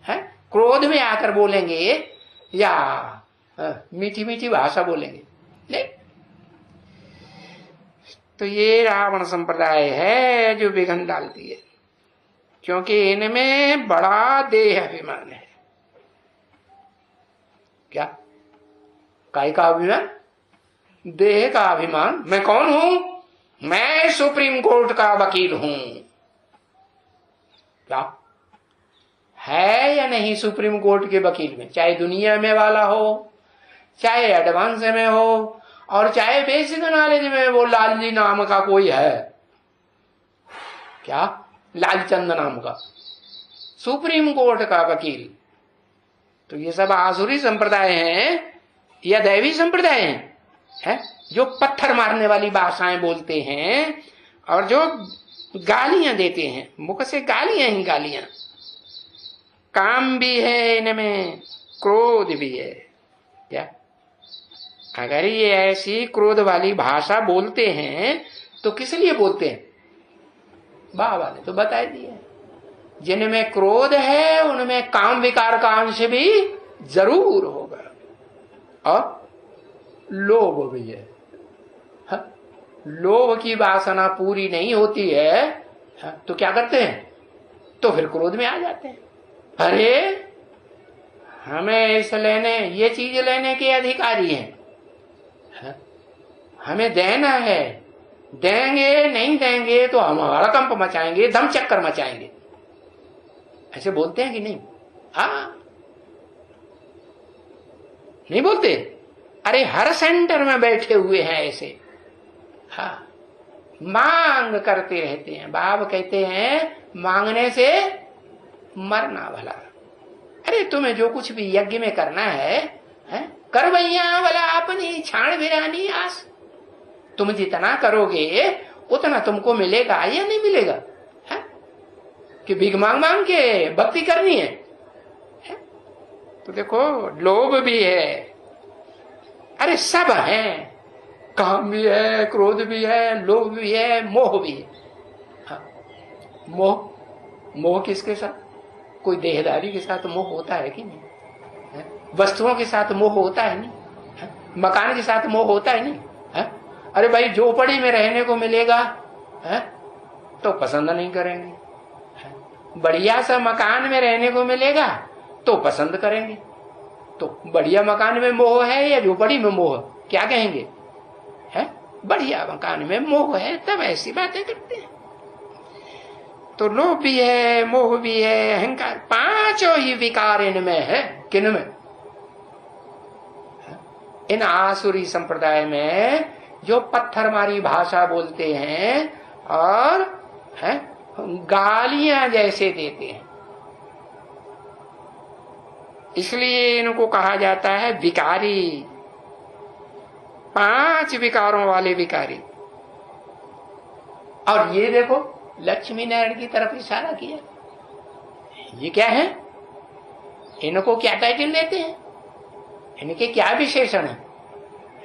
हैं? क्रोध में आकर बोलेंगे या मीठी मीठी भाषा बोलेंगे, नहीं? तो ये रावण संप्रदाय है जो विघन डालती है, क्योंकि इनमें बड़ा देह अभिमान है। क्या? काय का अभिमान? देह का अभिमान। मैं कौन हूं? मैं सुप्रीम कोर्ट का वकील हूं। क्या है या नहीं सुप्रीम कोर्ट के वकील में? चाहे दुनिया में वाला हो, चाहे एडवांस में हो, और चाहे बेसिक नॉलेज में वो लालजी नाम का कोई है। क्या? लालचंद नाम का सुप्रीम कोर्ट का वकील। तो ये सब आसुरी संप्रदाय हैं या दैवी संप्रदाय हैं, जो पत्थर मारने वाली भाषाएं बोलते हैं और जो गालियां देते हैं, मुख से गालियां ही गालियां। काम भी है इनमें, क्रोध भी है। क्या? अगर ये ऐसी क्रोध वाली भाषा बोलते हैं तो किस लिए बोलते हैं? बाबा ने तो बता दिया, जिनमें क्रोध है उनमें काम विकार का अंश भी जरूर होगा और लोभ भी है। लोभ की वासना पूरी नहीं होती है तो क्या करते हैं? तो फिर क्रोध में आ जाते हैं। अरे हमें ये चीज लेने के अधिकारी हैं, हमें देना है, देंगे नहीं देंगे तो हम हड़कंप मचाएंगे, दम चक्कर मचाएंगे। ऐसे बोलते हैं कि नहीं? हाँ, नहीं बोलते? अरे हर सेंटर में बैठे हुए हैं ऐसे। हाँ, मांग करते रहते हैं। बाबा कहते हैं मांगने से मरना भला। अरे तुम्हें जो कुछ भी यज्ञ में करना है, कर भैया भला अपनी छाण बिरानी आस। तुम जितना करोगे उतना तुमको मिलेगा या नहीं मिलेगा? है? कि भीख मांग मांग के भक्ति करनी है? तो देखो, लोभ भी है, अरे सब है, काम भी है, क्रोध भी है, लोभ भी है, मोह भी है। हाँ, मोह किसके साथ? कोई देहदारी के साथ मोह होता है कि नहीं? वस्तुओं के साथ मोह होता है नहीं? मकान के साथ मोह होता है नहीं? अरे भाई झोपड़ी में रहने को मिलेगा तो पसंद नहीं करेंगे, बढ़िया सा मकान में रहने को मिलेगा तो पसंद करेंगे। तो बढ़िया मकान में मोह है या झोपड़ी में मोह? क्या कहेंगे? बढ़िया मकान में मोह है, तब ऐसी बातें करते हैं। तो लोभ भी है, मोह भी है, अहंकार, पांचों ही विकार इनमें है। किन में? इन आसुरी संप्रदाय में जो पत्थरमारी भाषा बोलते हैं और गालियां जैसे देते हैं, इसलिए इनको कहा जाता है विकारी, पांच विकारों वाले विकारी। और ये देखो लक्ष्मी नारायण की तरफ इशारा किया। ये क्या है? इनको क्या टाइटल देते हैं? इनके क्या विशेषण है?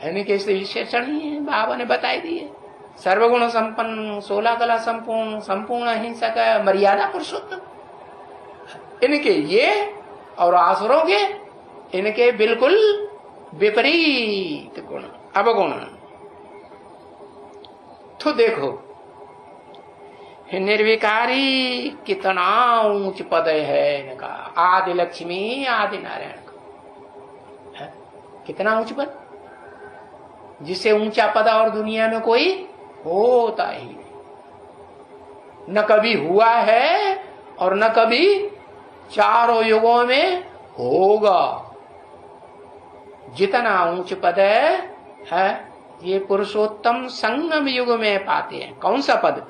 इनके विशेषण ही है, बाबा ने बताई दिए। सर्वगुण संपन्न, 16 कला संपूर्ण, संपूर्ण अहिंसक, मर्यादा पुरुषोत्तम। इनके ये और आसुरों के इनके बिल्कुल विपरीत गुण, अवगुण। तो देखो निर्विकारी कितना ऊंच पद है इनका, आदि लक्ष्मी आदि नारायण का। कितना ऊंच पद, जिससे ऊंचा पद और दुनिया में कोई होता ही नहीं, न कभी हुआ है और न कभी चारों युगों में होगा। जितना ऊंच पद है ये पुरुषोत्तम संगम युग में पाते हैं। कौन सा पद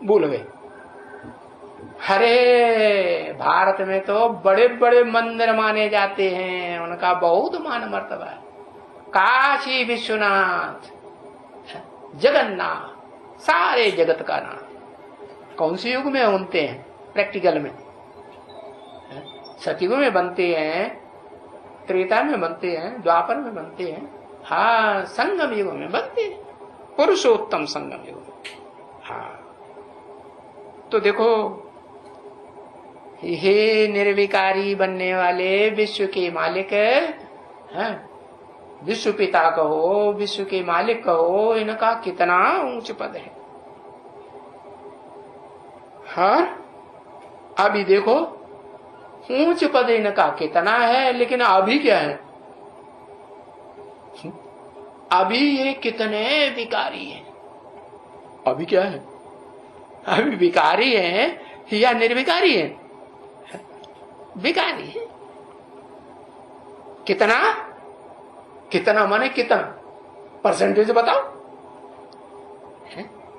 भूल गए? अरे भारत में तो बड़े बड़े मंदिर माने जाते हैं, उनका बहुत मान मर्तबा है। काशी विश्वनाथ, जगन्नाथ, सारे जगत का नाम। कौन से युग में बनते हैं? प्रैक्टिकल में सतयुग में बनते हैं, त्रेता में बनते हैं, द्वापर में बनते हैं, हाँ संगम युग में बनते हैं, पुरुषोत्तम संगम युग में। हाँ तो देखो, हे निर्विकारी बनने वाले विश्व के मालिक हैं, विश्व पिता कहो, विश्व के मालिक कहो, इनका कितना ऊंच पद है। हाँ अभी देखो ऊंच पद इनका कितना है, लेकिन अभी क्या है? अभी ये कितने विकारी हैं। अभी क्या है? अभी विकारी है या निर्विकारी है? विकारी है। कितना? कितना माने कितना? परसेंटेज बताओ।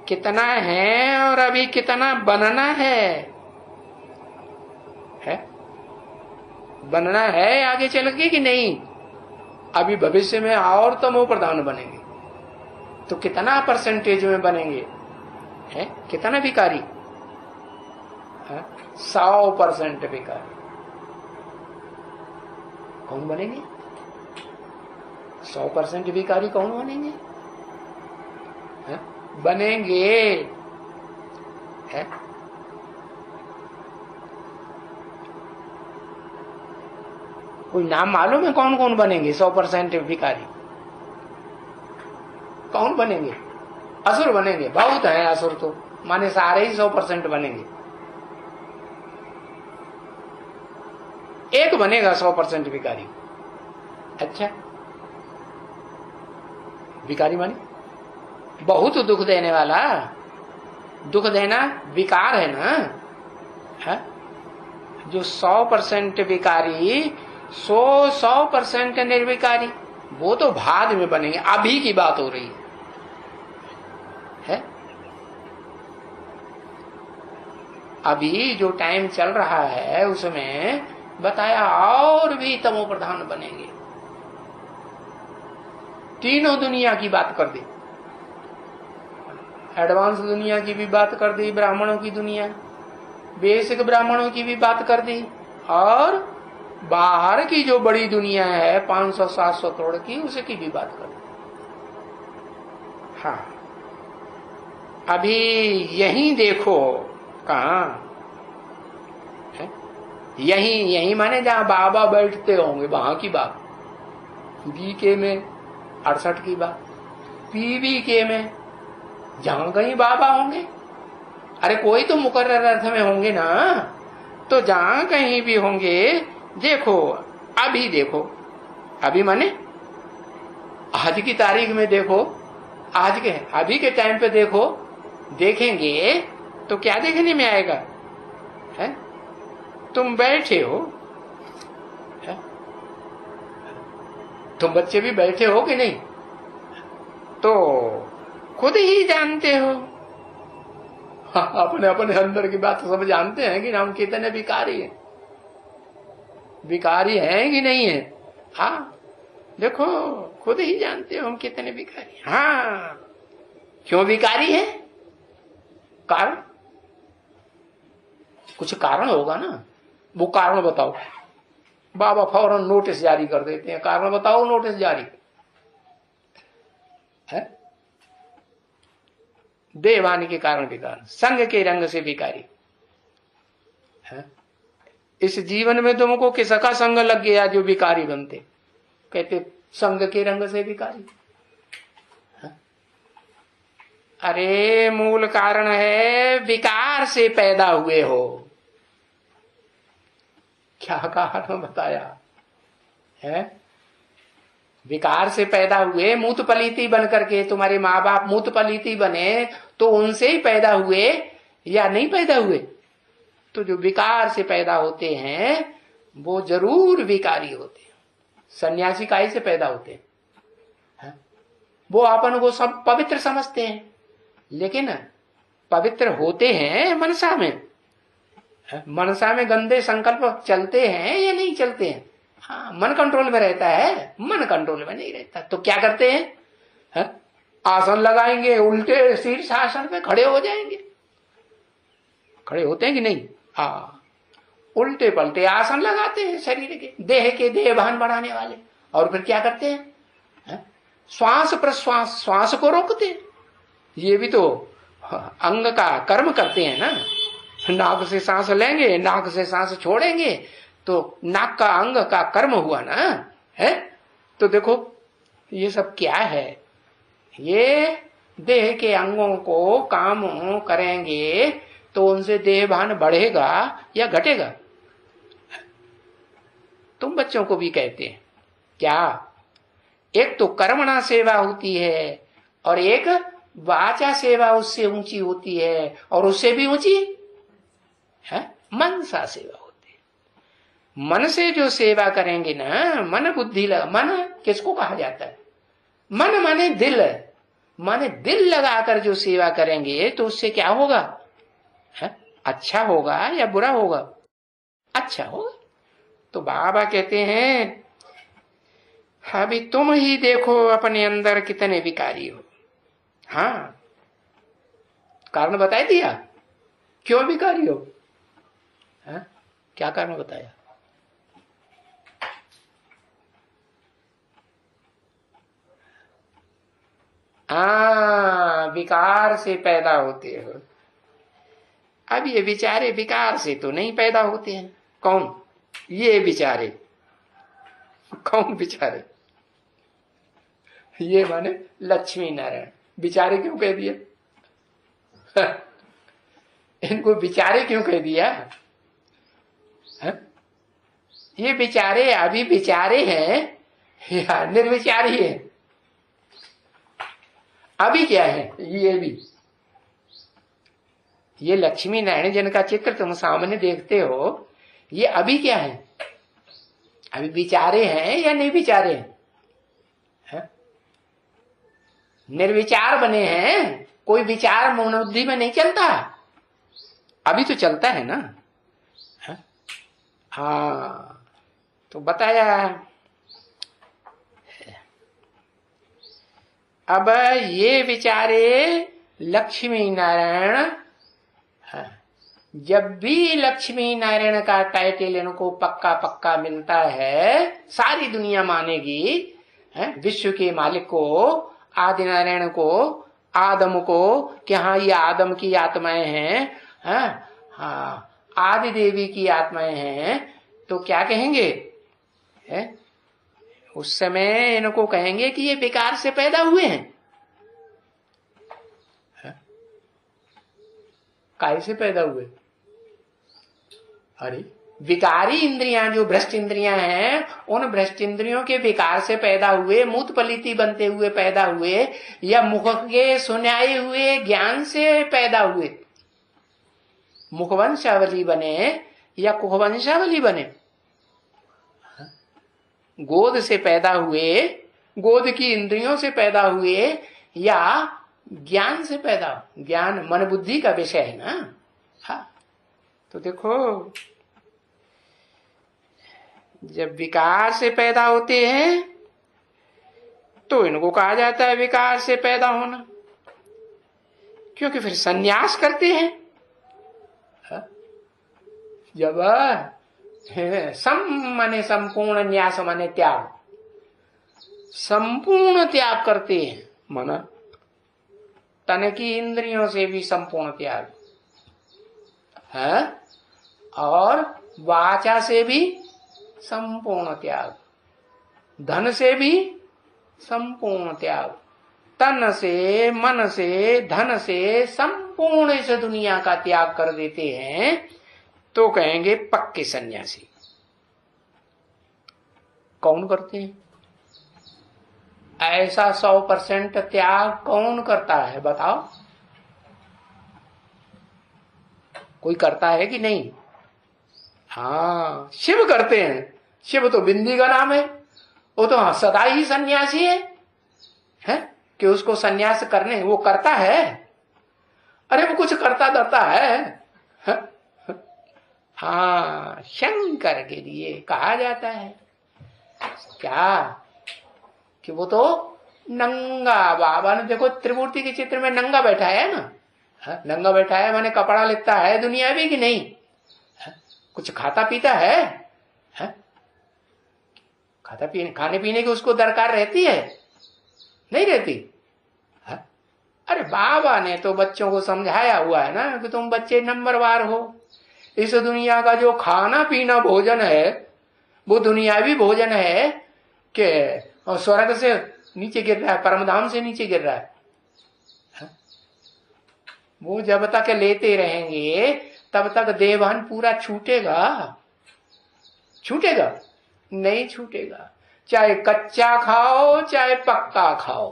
कितना है और अभी कितना बनना है? बनना है आगे चल के कि नहीं? अभी भविष्य में और तमो प्रधान बनेंगे तो कितना परसेंटेज में बनेंगे? है कितना विकारी? 100% विकारी। कौन बनेंगे? 100% विकारी कौन बनेंगे? बनेंगे है? कोई नाम मालूम है कौन कौन बनेंगे 100% विकारी? कौन बनेंगे? असुर बनेंगे। बहुत है असुर, तो माने सारे ही 100% बनेंगे। एक बनेगा 100% विकारी। अच्छा, विकारी माने बहुत दुख देने वाला। दुख देना विकार है ना? है? जो 100% विकारी, 100% निर्विकारी, वो तो बाद में बनेंगे। अभी की बात हो रही है। अभी जो टाइम चल रहा है उसमें बताया और भी तमो प्रधान बनेंगे। तीनों दुनिया की बात कर दी, एडवांस दुनिया की भी बात कर दी, ब्राह्मणों की दुनिया, बेसिक ब्राह्मणों की भी बात कर दी, और बाहर की जो बड़ी दुनिया है 500-700 करोड़ की, उसकी भी बात कर दी। हाँ अभी यही देखो, कहाँ है? यही माने जहां बाबा बैठते होंगे वहां की बात, बीके में 68 की बात, पीवीके में जहां कहीं बाबा होंगे। अरे कोई तो मुकर्रर अर्थ में होंगे ना, तो जहां कहीं भी होंगे देखो। अभी देखो, अभी माने आज की तारीख में देखो, आज के अभी के टाइम पे देखो, देखेंगे तो क्या देखने में आएगा? है? तुम बैठे हो, है? तुम बच्चे भी बैठे हो कि नहीं? तो खुद ही जानते हो। अपने अपने अंदर की बात सब जानते हैं कि हम कितने विकारी हैं, विकारी हैं कि नहीं है। हाँ देखो, खुद ही जानते हो हम कितने विकारी। हाँ, क्यों विकारी है? कारण, कुछ कारण होगा ना। वो कारण बताओ। बाबा फौरन नोटिस जारी कर देते हैं, कारण बताओ, नोटिस जारी है। देवानी के कारण विकार, संग के रंग से विकारी है। इस जीवन में तुमको किसका संग लग गया जो विकारी बनते? कहते संग के रंग से विकारी। अरे मूल कारण है विकार से पैदा हुए हो। क्या कारण बताया है? विकार से पैदा हुए, मूत पलीती बन करके। तुम्हारे माँ बाप मूत पलीती बने तो उनसे ही पैदा हुए या नहीं पैदा हुए? तो जो विकार से पैदा होते हैं वो जरूर विकारी होते हैं। सन्यासी काहे से पैदा होते हैं? वो अपन को सब पवित्र समझते हैं, लेकिन पवित्र होते हैं मनसा में। मनसा में गंदे संकल्प चलते हैं या नहीं चलते हैं? हाँ, मन कंट्रोल में रहता है, मन कंट्रोल में नहीं रहता। तो क्या करते हैं? आसन लगाएंगे, उल्टे शीर्ष आसन पे खड़े हो जाएंगे। खड़े होते हैं कि नहीं? हाँ, उल्टे पलटे आसन लगाते हैं शरीर के, देह के देह भान बढ़ाने वाले। और फिर क्या करते हैं? श्वास प्रश्वास, श्वास को रोकते हैं। ये भी तो अंग का कर्म करते हैं ना। नाक से सांस लेंगे, नाक से सांस छोड़ेंगे, तो नाक का अंग का कर्म हुआ ना। है तो देखो ये सब क्या है? ये देह के अंगों को काम करेंगे तो उनसे देह भान बढ़ेगा या घटेगा? तुम बच्चों को भी कहते हैं क्या? एक तो कर्मणा सेवा होती है और एक वाचा सेवा उससे ऊंची होती है, और उससे भी ऊंची है मनसा सेवा होती है। मन से जो सेवा करेंगे ना, मन बुद्धि मन किसको कहा जाता है? मन माने दिल, माने दिल लगाकर जो सेवा करेंगे तो उससे क्या होगा? है? अच्छा होगा या बुरा होगा? अच्छा होगा। तो बाबा कहते हैं अभी तुम ही देखो अपने अंदर कितने विकारी हो। हाँ, कारण बता दिया क्यों विकारी हो। हाँ? क्या कारण बताया? विकार से पैदा होते हो। अब ये बेचारे विकार से तो नहीं पैदा होते हैं। कौन ये बेचारे? कौन बेचारे? ये माने लक्ष्मी नारायण। बेचारे क्यों कह दिया? इनको बेचारे क्यों कह दिया? ये बेचारे अभी बेचारे हैं या निर्विचारी है? अभी क्या है? ये भी ये लक्ष्मी नारायण जिनका चित्र तुम सामने देखते हो, ये अभी क्या है? अभी विचारे हैं या नहीं विचारे हैं? निर्विचार बने हैं। कोई विचार मनोबुद्धि में नहीं चलता, अभी तो चलता है ना। हाँ, तो बताया। अब ये विचारे लक्ष्मी नारायण, जब भी लक्ष्मी नारायण का टाइटल इनको पक्का पक्का मिलता है, सारी दुनिया मानेगी विश्व के मालिक को, आदि नारायण को, आदम को, कि हाँ ये आदम की आत्माएं हैं, हाँ आदि देवी की आत्माएं हैं। तो क्या कहेंगे? उस समय इनको कहेंगे कि ये विकार से पैदा हुए हैं। काहे से पैदा हुए? अरे विकारी इंद्रियां, जो भ्रष्ट इंद्रियां हैं, उन भ्रष्ट इंद्रियों के विकार से पैदा हुए, मूत पलीती बनते हुए पैदा हुए, या मुख के सुनाए हुए ज्ञान से पैदा हुए। मुखवंशावली बने या कुखवंशावली बने। गोद से पैदा हुए, गोद की इंद्रियों से पैदा हुए, या ज्ञान से पैदा। ज्ञान मन बुद्धि का विषय है ना। हाँ, तो देखो जब विकार से पैदा होते हैं तो इनको कहा जाता है विकार से पैदा होना, क्योंकि फिर संन्यास करते हैं। हाँ? जब सम माने संपूर्ण, न्यास माने त्याग, संपूर्ण त्याग करते हैं, माना तन की इंद्रियों से भी संपूर्ण त्याग है, और वाचा से भी संपूर्ण त्याग, धन से भी संपूर्ण त्याग, तन से, मन से, धन से संपूर्ण इस दुनिया का त्याग कर देते हैं तो कहेंगे पक्के सन्यासी। कौन करते हैं ऐसा 100% त्याग? कौन करता है बताओ? कोई करता है कि नहीं? हाँ, शिव करते हैं। शिव तो बिंदी का नाम है, वो तो सदा ही सन्यासी है कि उसको सन्यास करने वो करता है। अरे वो कुछ करता धरता है। हाँ, शंकर के लिए कहा जाता है क्या कि वो तो नंगा। बाबा ने देखो त्रिमूर्ति के चित्र में नंगा बैठा है ना। नंगा बैठा है माने कपड़ा लेता है दुनियावी कि नहीं? कुछ खाता पीता है? खाता पीने, खाने पीने की उसको दरकार रहती है? नहीं रहती। अरे बाबा ने तो बच्चों को समझाया हुआ है ना कि तुम बच्चे नंबरवार हो। इस दुनिया का जो खाना पीना भोजन है वो दुनियावी भोजन है कि स्वर्ग से नीचे गिर रहा है, परमधाम से नीचे गिर रहा है। वो जब तक लेते रहेंगे तब तक देवान पूरा छूटेगा? छूटेगा? नहीं छूटेगा। चाहे कच्चा खाओ चाहे पक्का खाओ,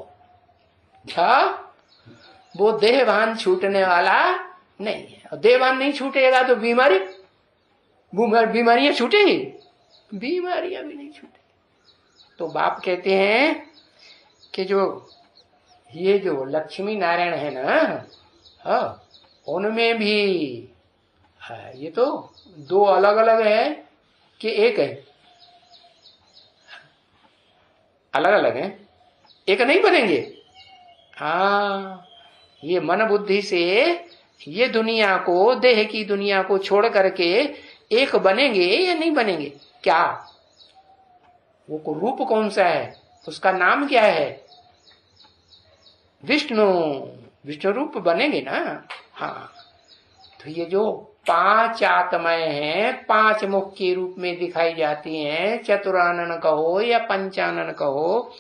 क्या वो देहभान छूटने वाला नहीं है। और देहभान नहीं छूटेगा तो बीमारियां छूटेंगी? बीमारियां भी नहीं छूटेगी। तो बाप कहते हैं कि जो ये जो लक्ष्मी नारायण है ना, उनमें भी ये तो दो अलग अलग है कि एक है? अलग अलग है, एक नहीं बनेंगे। हाँ, ये मन बुद्धि से ये दुनिया को, देह की दुनिया को छोड़ करके एक बनेंगे या नहीं बनेंगे? क्या वो रूप कौन सा है? उसका नाम क्या है? विष्णु। विष्णु रूप बनेंगे ना। हाँ, तो ये जो 5 आत्माएं हैं 5 मुख के रूप में दिखाई जाती हैं, चतुरानन कहो या पंचानन कहो,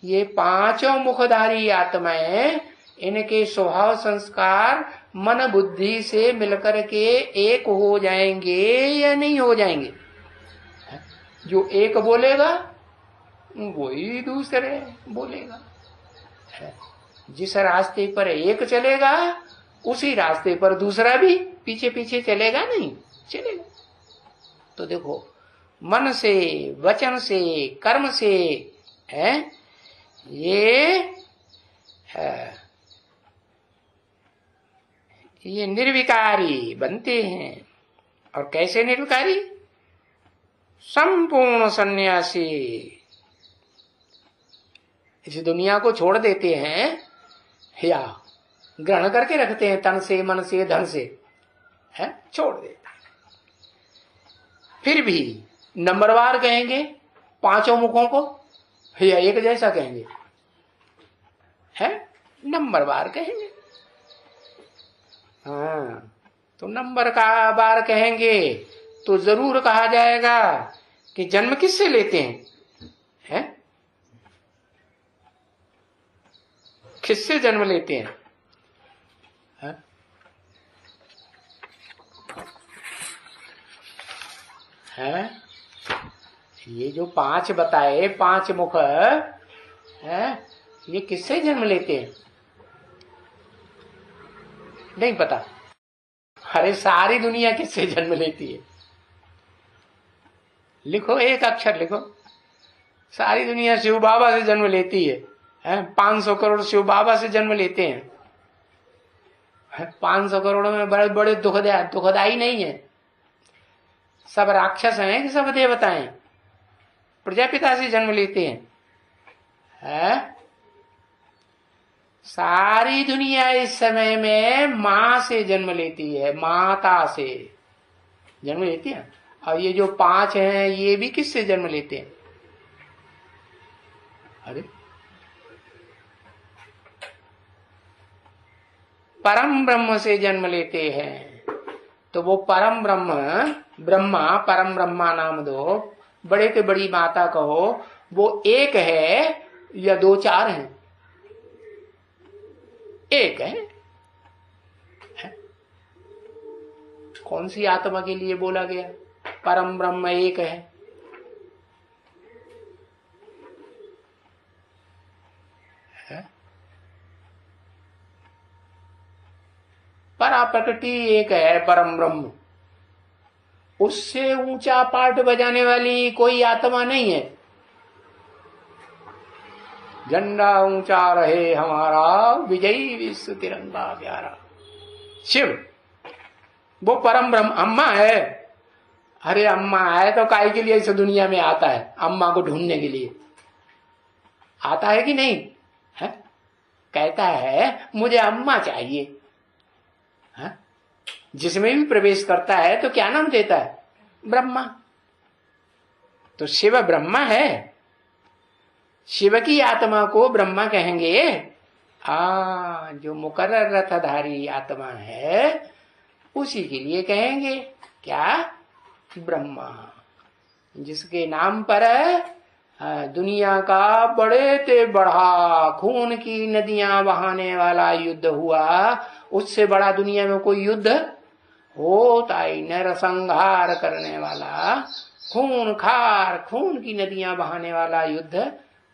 ये 5 मुखधारी आत्माएं, इनके स्वभाव संस्कार मन बुद्धि से मिलकर के एक हो जाएंगे या नहीं हो जाएंगे? जो एक बोलेगा वही दूसरे बोलेगा। जिस रास्ते पर एक चलेगा उसी रास्ते पर दूसरा भी पीछे पीछे चलेगा? नहीं चलेगा। तो देखो, मन से, वचन से, कर्म से है ये निर्विकारी बनते हैं। और कैसे निर्विकारी? संपूर्ण सन्यासी। इस दुनिया को छोड़ देते हैं या ग्रहण करके रखते हैं, तन से, मन से, धन से, है छोड़ देता है। फिर भी नंबरवार कहेंगे 5 मुखों को या एक जैसा कहेंगे? है नंबरवार कहेंगे। हाँ, तो नंबर का बार कहेंगे तो जरूर कहा जाएगा कि जन्म किससे लेते हैं? किससे जन्म लेते हैं? है ये जो 5 बताए, 5 मुख है, ये किससे जन्म लेते हैं? नहीं पता। अरे सारी दुनिया किससे जन्म लेती है? लिखो, एक अक्षर लिखो। सारी दुनिया शिव बाबा से जन्म लेती है। 500 करोड़ शिव बाबा से जन्म लेते हैं। 500 करोड़ में बड़े बड़े दुखदाई नहीं है। सब राक्षस हैं कि सब देवता हैं? प्रजापिता से जन्म लेते हैं। सारी दुनिया इस समय में मां से जन्म लेती है, माता से जन्म लेती है। और ये जो 5 हैं ये भी किससे जन्म लेते हैं? अरे परम ब्रह्म से जन्म लेते हैं। तो वो परम ब्रह्म, ब्रह्मा, परम ब्रह्मा नाम दो, बड़े से बड़ी माता कहो, वो एक है या 2-4 हैं? एक है। कौन सी आत्मा के लिए बोला गया परम ब्रह्म एक है? परा प्रकृति एक है, परम ब्रह्म। उससे ऊंचा पाठ बजाने वाली कोई आत्मा नहीं है। झंडा ऊंचा रहे हमारा, विजयी विश्व तिरंगा प्यारा। शिव वो परम ब्रह्म अम्मा है। अरे अम्मा है तो काय के लिए इस दुनिया में आता है? अम्मा को ढूंढने के लिए आता है कि नहीं है? कहता है मुझे अम्मा चाहिए। है? जिसमें भी प्रवेश करता है तो क्या नाम देता है? ब्रह्मा। तो शिव ब्रह्मा है। शिव की आत्मा को ब्रह्मा कहेंगे। जो मुकर्रर रथधारी आत्मा है उसी के लिए कहेंगे क्या? ब्रह्मा। जिसके नाम पर दुनिया का बड़े ते बड़ा खून की नदियां बहाने वाला युद्ध हुआ, उससे बड़ा दुनिया में कोई युद्ध होता ही नरसंहार करने वाला, खून खार खून की नदियां बहाने वाला युद्ध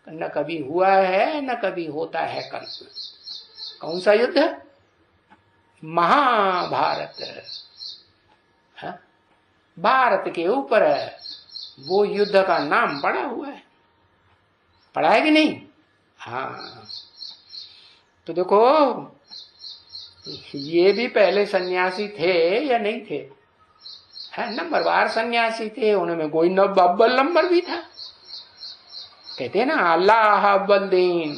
न कभी हुआ है न कभी होता है। कल कौन सा युद्ध? महाभारत। भारत के ऊपर वो युद्ध का नाम पड़ा हुआ है। पढ़ा है कि नहीं? हाँ। तो देखो ये भी पहले सन्यासी थे या नहीं थे? नंबरवार सन्यासी थे। उनमें कोई अव्वल नंबर भी था। कहते हैं ना अल्लाह अव्वल दीन।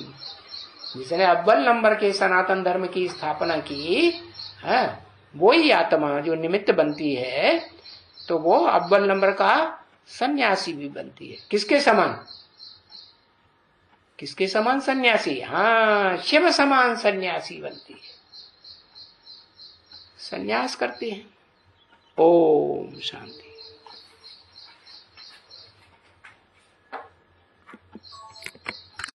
जिसने अव्वल नंबर के सनातन धर्म की स्थापना की है, वही आत्मा जो निमित्त बनती है, तो वो अव्वल नंबर का सन्यासी भी बनती है। किसके समान? किसके समान सन्यासी? हाँ, शिव समान सन्यासी बनती है। सन्यास करते हैं। ओम शांति।